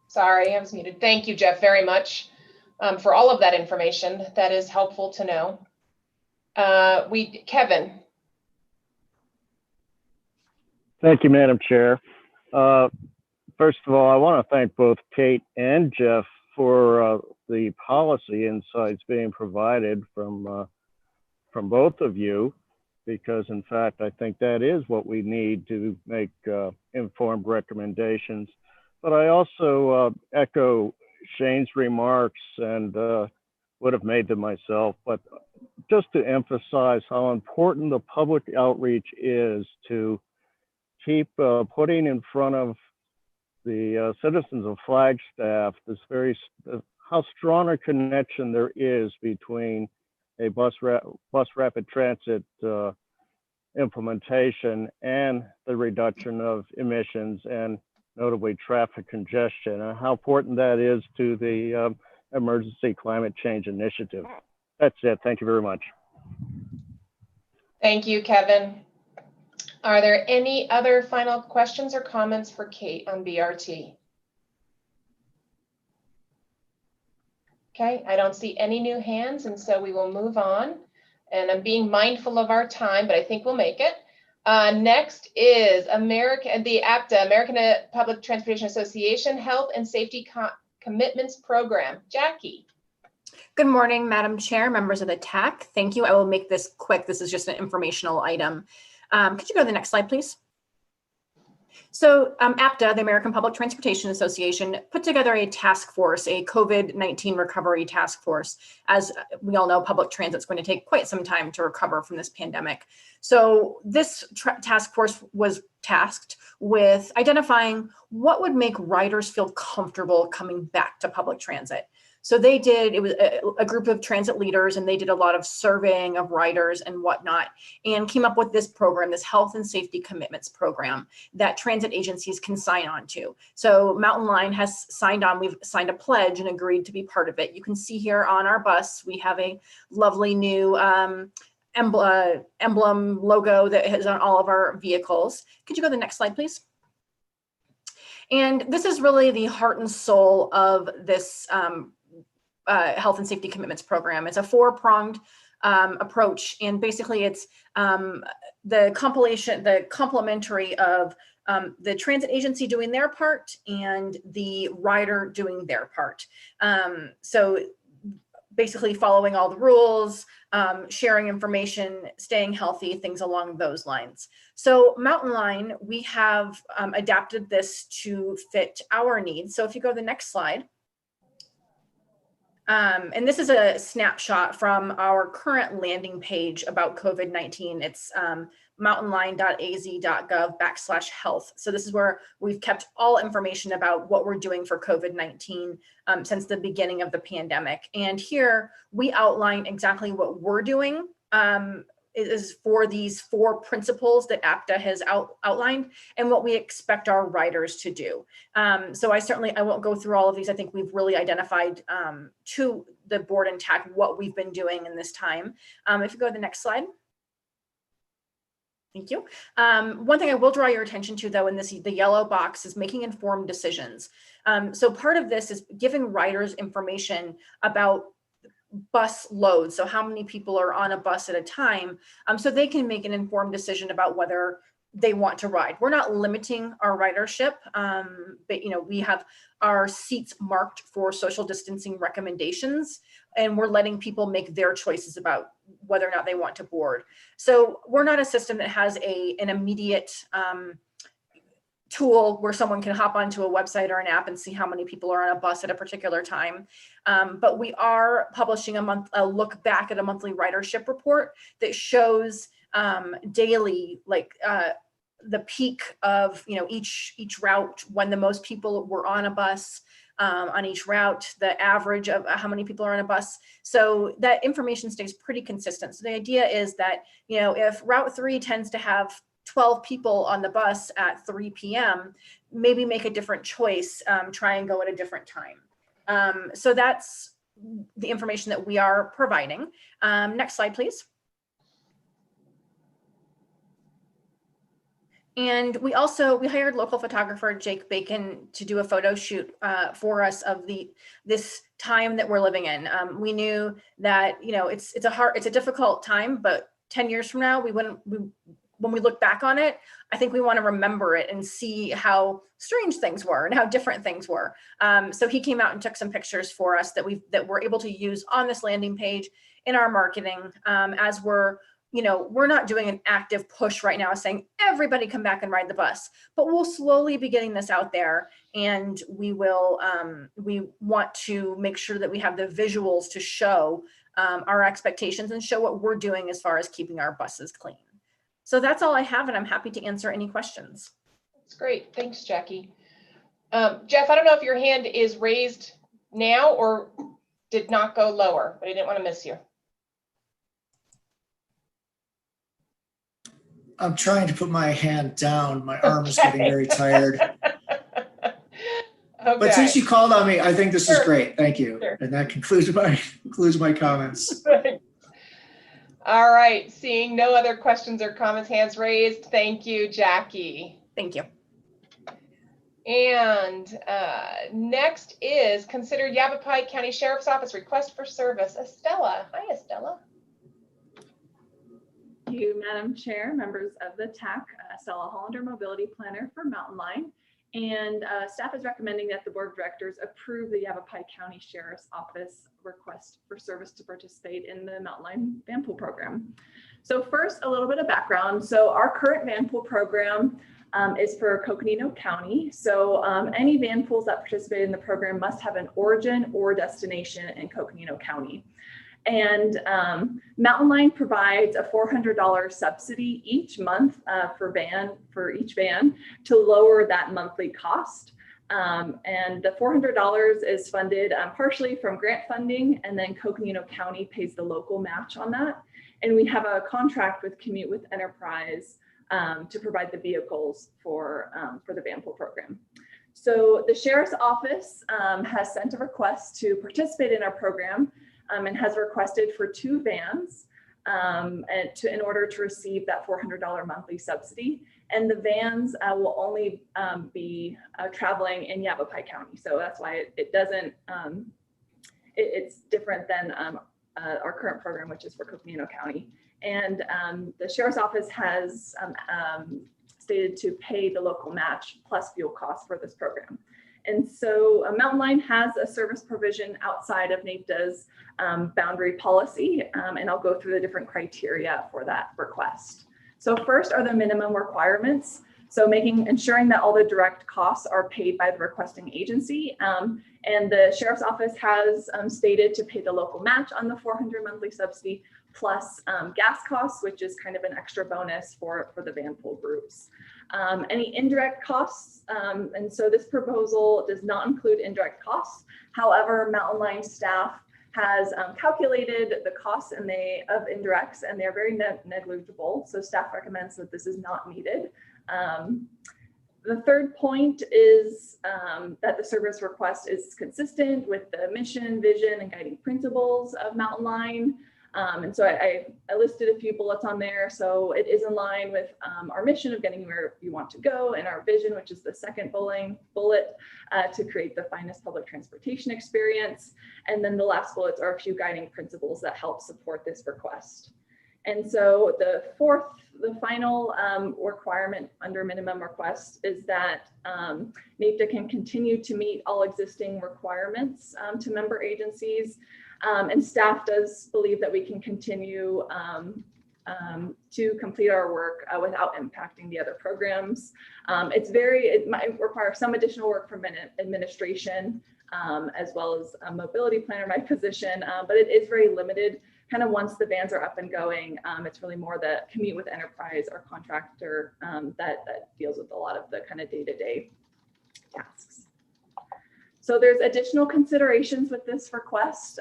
Sorry, I was muted. Thank you, Jeff, very much for all of that information. That is helpful to know. Kevin. Thank you, Madam Chair. First of all, I want to thank both Kate and Jeff for the policy insights being provided from both of you, because in fact, I think that is what we need to make informed recommendations. But I also echo Shane's remarks and would have made them myself, but just to emphasize how important the public outreach is to keep putting in front of the citizens of Flagstaff this how strong a connection there is between a bus rapid transit implementation and the reduction of emissions and notably traffic congestion, and how important that is to the Emergency Climate Change Initiative. That's it. Thank you very much. Thank you, Kevin. Are there any other final questions or comments for Kate on BRT? Okay, I don't see any new hands, and so we will move on. And I'm being mindful of our time, but I think we'll make it. Next is the APTA, American Public Transportation Association Health and Safety Commitments Program. Jackie. Good morning, Madam Chair, members of the TAC. Thank you. I will make this quick. This is just an informational item. Could you go to the next slide, please? So APTA, the American Public Transportation Association, put together a task force, a COVID-19 recovery task force. As we all know, public transit is going to take quite some time to recover from this pandemic. So this task force was tasked with identifying what would make riders feel comfortable coming back to public transit. So they did, it was a group of transit leaders, and they did a lot of surveying of riders and whatnot, and came up with this program, this health and safety commitments program that transit agencies can sign on to. So Mountain Line has signed on, we've signed a pledge and agreed to be part of it. You can see here on our bus, we have a lovely new emblem logo that is on all of our vehicles. Could you go to the next slide, please? And this is really the heart and soul of this health and safety commitments program. It's a four-pronged approach, and basically it's the complementary of the transit agency doing their part and the rider doing their part. So basically following all the rules, sharing information, staying healthy, things along those lines. So Mountain Line, we have adapted this to fit our needs. So if you go to the next slide. And this is a snapshot from our current landing page about COVID-19. It's mountainline.az.gov/health. So this is where we've kept all information about what we're doing for COVID-19 since the beginning of the pandemic. And here we outline exactly what we're doing is for these four principles that APTA has outlined and what we expect our riders to do. So I won't go through all of these. I think we've really identified to the board and TAC what we've been doing in this time. If you go to the next slide. Thank you. One thing I will draw your attention to, though, in the yellow box is making informed decisions. So part of this is giving riders information about bus loads, so how many people are on a bus at a time, so they can make an informed decision about whether they want to ride. We're not limiting our ridership, but we have our seats marked for social distancing recommendations, and we're letting people make their choices about whether or not they want to board. So we're not a system that has an immediate tool where someone can hop onto a website or an app and see how many people are on a bus at a particular time. But we are publishing a look back at a monthly ridership report that shows daily, the peak of each route, when the most people were on a bus on each route, the average of how many people are on a bus. So that information stays pretty consistent. So the idea is that if Route 3 tends to have 12 people on the bus at 3 p.m., maybe make a different choice, try and go at a different time. So that's the information that we are providing. Next slide, please. And we hired local photographer Jake Bacon to do a photo shoot for us of this time that we're living in. We knew that it's a difficult time, but 10 years from now, when we look back on it, I think we want to remember it and see how strange things were and how different things were. So he came out and took some pictures for us that we're able to use on this landing page in our marketing, as we're not doing an active push right now saying everybody come back and ride the bus, but we'll slowly be getting this out there. And we will, we want to make sure that we have the visuals to show our expectations and show what we're doing as far as keeping our buses clean. So that's all I have, and I'm happy to answer any questions. That's great. Thanks, Jackie. Jeff, I don't know if your hand is raised now or did not go lower, but I didn't want to miss you. I'm trying to put my hand down. My arm is getting very tired. Okay. But since you called on me, I think this is Sure. great. Thank you. Sure. And that concludes my comments. All right. Seeing no other questions or comments, hands raised. Thank you, Jackie. Thank you. And next is consider Yavapai County Sheriff's Office request for service. Estella. Hi, Estella. Thank you, Madam Chair, members of the TAC, Stella Hollander, Mobility Planner for Mountain Line. And staff is recommending that the Board of Directors approve the Yavapai County Sheriff's Office request for service to participate in the Mountain Line van pool program. So first, a little bit of background. So our current van pool program is for Coconino County. So any van pools that participate in the program must have an origin or destination in Coconino County. And Mountain Line provides a $400 subsidy each month for each van to lower that monthly cost. And the $400 is funded partially from grant funding, and then Coconino County pays the local match on that. And we have a contract with Commute with Enterprise to provide the vehicles for the van pool program. So the Sheriff's Office has sent a request to participate in our program and has requested for 2 vans in order to receive that $400 monthly subsidy. And the vans will only be traveling in Yavapai County. So that's why it doesn't, it's different than our current program, which is for Coconino County. And the Sheriff's Office has stated to pay the local match plus fuel costs for this program. And so Mountain Line has a service provision outside of NAPDA's boundary policy, and I'll go through the different criteria for that request. So first are the minimum requirements. So ensuring that all the direct costs are paid by the requesting agency. And the Sheriff's Office has stated to pay the local match on the $400 monthly subsidy plus gas costs, which is kind of an extra bonus for the van pool groups. Any indirect costs, and so this proposal does not include indirect costs. However, Mountain Line staff has calculated the costs of indirects, and they're very negligible. So staff recommends that this is not needed. The third point is that the service request is consistent with the mission, vision, and guiding principles of Mountain Line. And so I listed a few bullets on there. So it is in line with our mission of getting where you want to go, and our vision, which is the second bullet, to create the finest public transportation experience. And then the last bullets are a few guiding principles that help support this request. And so the final requirement under minimum request is that NAPDA can continue to meet all existing requirements to member agencies. And staff does believe that we can continue to complete our work without impacting the other programs. It might require some additional work from administration as well as a mobility planner, my position, but it is very limited. Kind of once the vans are up and going, it's really more the Commute with Enterprise, our contractor, that deals with a lot of the kind of day-to-day tasks. So there's additional considerations with this request.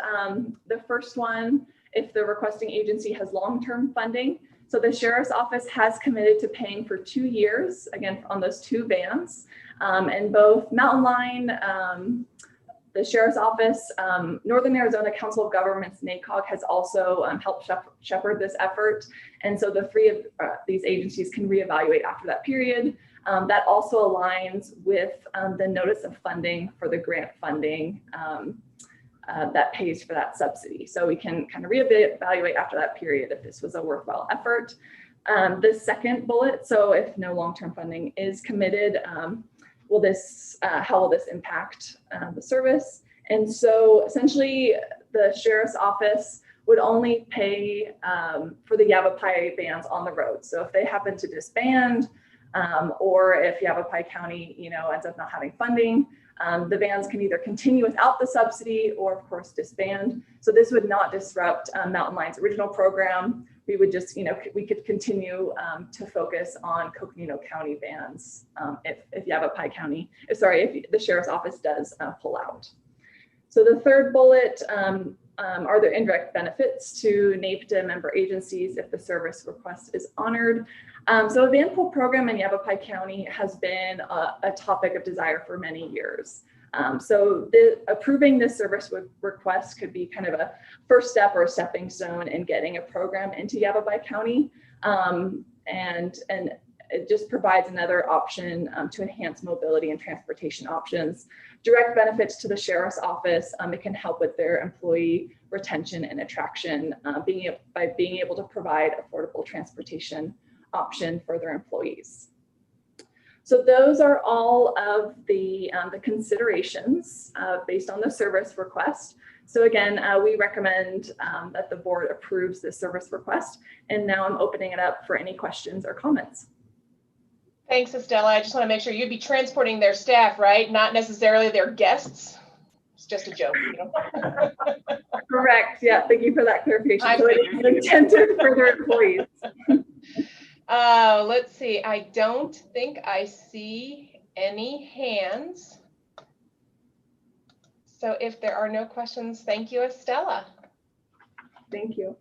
The first one, if the requesting agency has long-term funding. So the Sheriff's Office has committed to paying for 2 years, again, on those 2 vans. And both Mountain Line, the Sheriff's Office, Northern Arizona Council of Governments, NACOG, has also helped shepherd this effort. And so the 3 of these agencies can reevaluate after that period. That also aligns with the notice of funding for the grant funding that pays for that subsidy. So we can kind of reevaluate after that period if this was a worthwhile effort. The second bullet, so if no long-term funding is committed, how will this impact the service? And so essentially the Sheriff's Office would only pay for the Yavapai vans on the road. So if they happen to disband or if Yavapai County, ends up not having funding, the vans can either continue without the subsidy or, of course, disband. So this would not disrupt Mountain Line's original program. We would just, we could continue to focus on Coconino County vans if Yavapai County, if the Sheriff's Office does pull out. So the third bullet are there indirect benefits to NAPTA member agencies if the service request is honored. So a van pool program in Yavapai County has been a topic of desire for many years. So approving this service request could be kind of a first step or a stepping stone in getting a program into Yavapai County. And it just provides another option to enhance mobility and transportation options. Direct benefits to the Sheriff's Office. It can help with their employee retention and attraction by being able to provide affordable transportation option for their employees. So those are all of the considerations based on the service request. So again, we recommend that the board approves this service request. And now I'm opening it up for any questions or comments. Thanks, Estella. I just want to make sure you'd be transporting their staff, right? Not necessarily their guests. It's just a joke. Correct. Yeah. Thank you for that clarification. So it's intended for their employees. Let's see. I don't think I see any hands. So if there are no questions, thank you, Estella. Thank you.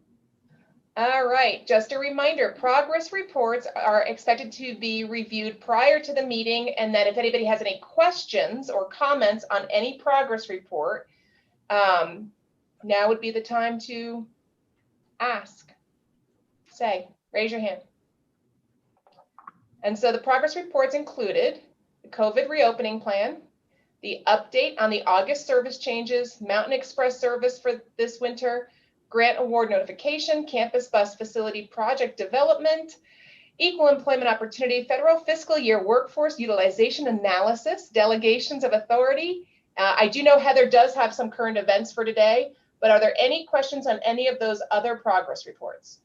All right, just a reminder, progress reports are expected to be reviewed prior to the meeting, and that if anybody has any questions or comments on any progress report, now would be the time to ask, raise your hand. And so the progress reports included the COVID reopening plan, the update on the August service changes, Mountain Express service for this winter, grant award notification, campus bus facility project development, equal employment opportunity, federal fiscal year workforce utilization analysis, delegations of authority. I do know Heather does have some current events for today, but are there any questions on any of those other progress reports?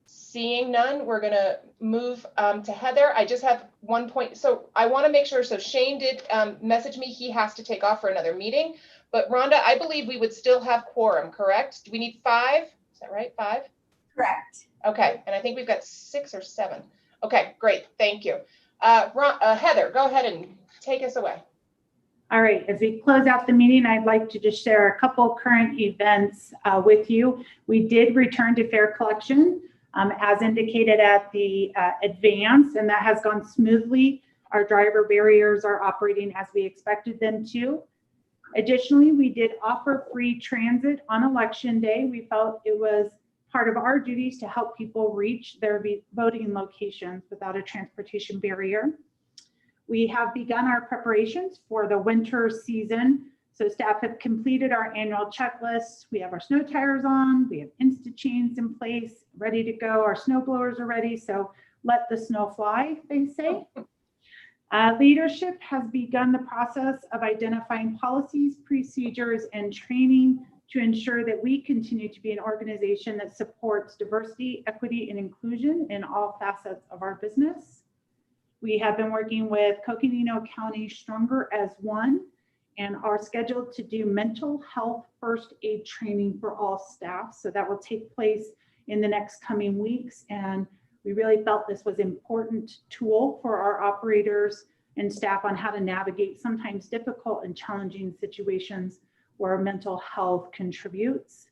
Seeing none, we're going to move to Heather. I just have one point. So I want to make sure. So Shane did message me. He has to take off for another meeting. But Rhonda, I believe we would still have quorum, correct? Do we need 5? Is that right? 5? Correct. Okay. And I think we've got 6 or 7. Okay, great. Thank you. Heather, go ahead and take us away. All right, as we close out the meeting, I'd like to just share a couple current events with you. We did return to fare collection as indicated at the advance, and that has gone smoothly. Our driver barriers are operating as we expected them to. Additionally, we did offer free transit on election day. We felt it was part of our duties to help people reach their voting locations without a transportation barrier. We have begun our preparations for the winter season. So staff have completed our annual checklists. We have our snow tires on, we have Insta chains in place, ready to go. Our snow blowers are ready. So let the snow fly, they say. Leadership has begun the process of identifying policies, procedures, and training to ensure that we continue to be an organization that supports diversity, equity, and inclusion in all facets of our business. We have been working with Coconino County Stronger as One and are scheduled to do mental health first aid training for all staff. So that will take place in the next coming weeks. And we really felt this was an important tool for our operators and staff on how to navigate sometimes difficult and challenging situations where mental health contributes.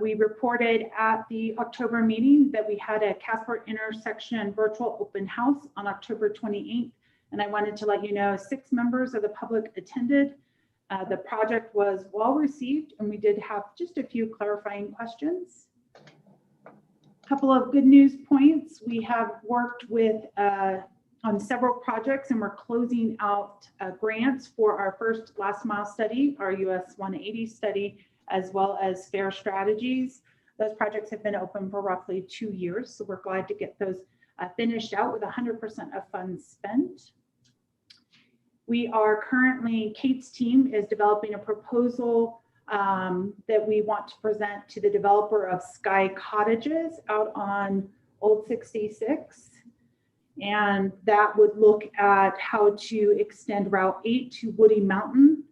We reported at the October meeting that we had a Casper intersection virtual open house on October 28th. And I wanted to let you know 6 members of the public attended. The project was well received, and we did have just a few clarifying questions. A couple of good news points. We have worked with on several projects, and we're closing out grants for our first last mile study, our US 180 study, as well as fare strategies. Those projects have been open for roughly 2 years, so we're glad to get those finished out with 100% of funds spent. We are currently, Kate's team is developing a proposal that we want to present to the developer of Sky Cottages out on Old 66. And that would look at how to extend Route 8 to Woody Mountain,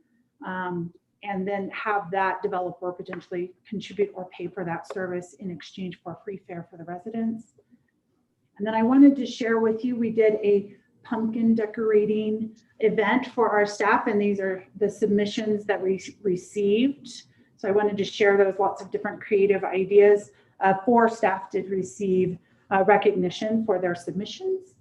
and then have that developer potentially contribute or pay for that service in exchange for free fare for the residents. And then I wanted to share with you, we did a pumpkin decorating event for our staff, and these are the submissions that we received. So I wanted to share those, lots of different creative ideas. 4 staff did receive recognition for their submissions.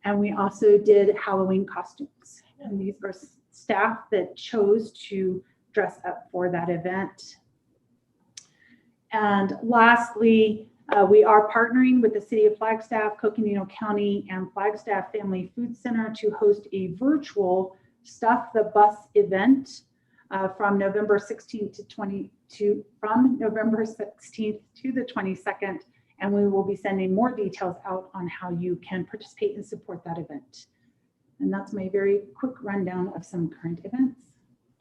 And we also did Halloween costumes. And these were staff that chose to dress up for that event. And lastly, we are partnering with the City of Flagstaff, Coconino County, and Flagstaff Family Food Center to host a virtual Stuff the Bus event from November 16th to the 22nd. And we will be sending more details out on how you can participate and support that event. And that's my very quick rundown of some current events.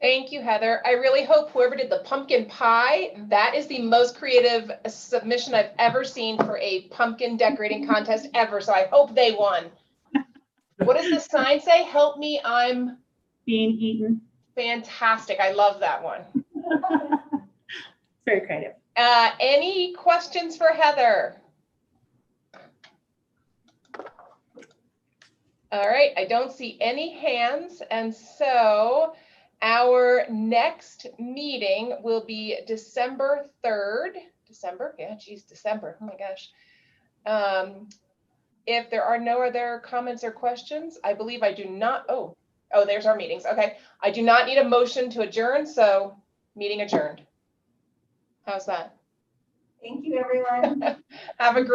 Thank you, Heather. I really hope whoever did the pumpkin pie, that is the most creative submission I've ever seen for a pumpkin decorating contest ever. So I hope they won. What does the sign say? Help me, I'm being eaten. Fantastic. I love that one. Very creative. Any questions for Heather? All right, I don't see any hands. And so our next meeting will be December 3rd. December? Yeah, geez, December. Oh my gosh. If there are no other comments or questions, I believe I do not. Oh, there's our meetings. Okay. I do not need a motion to adjourn, so meeting adjourned. How's that? Thank you, everyone. Have a great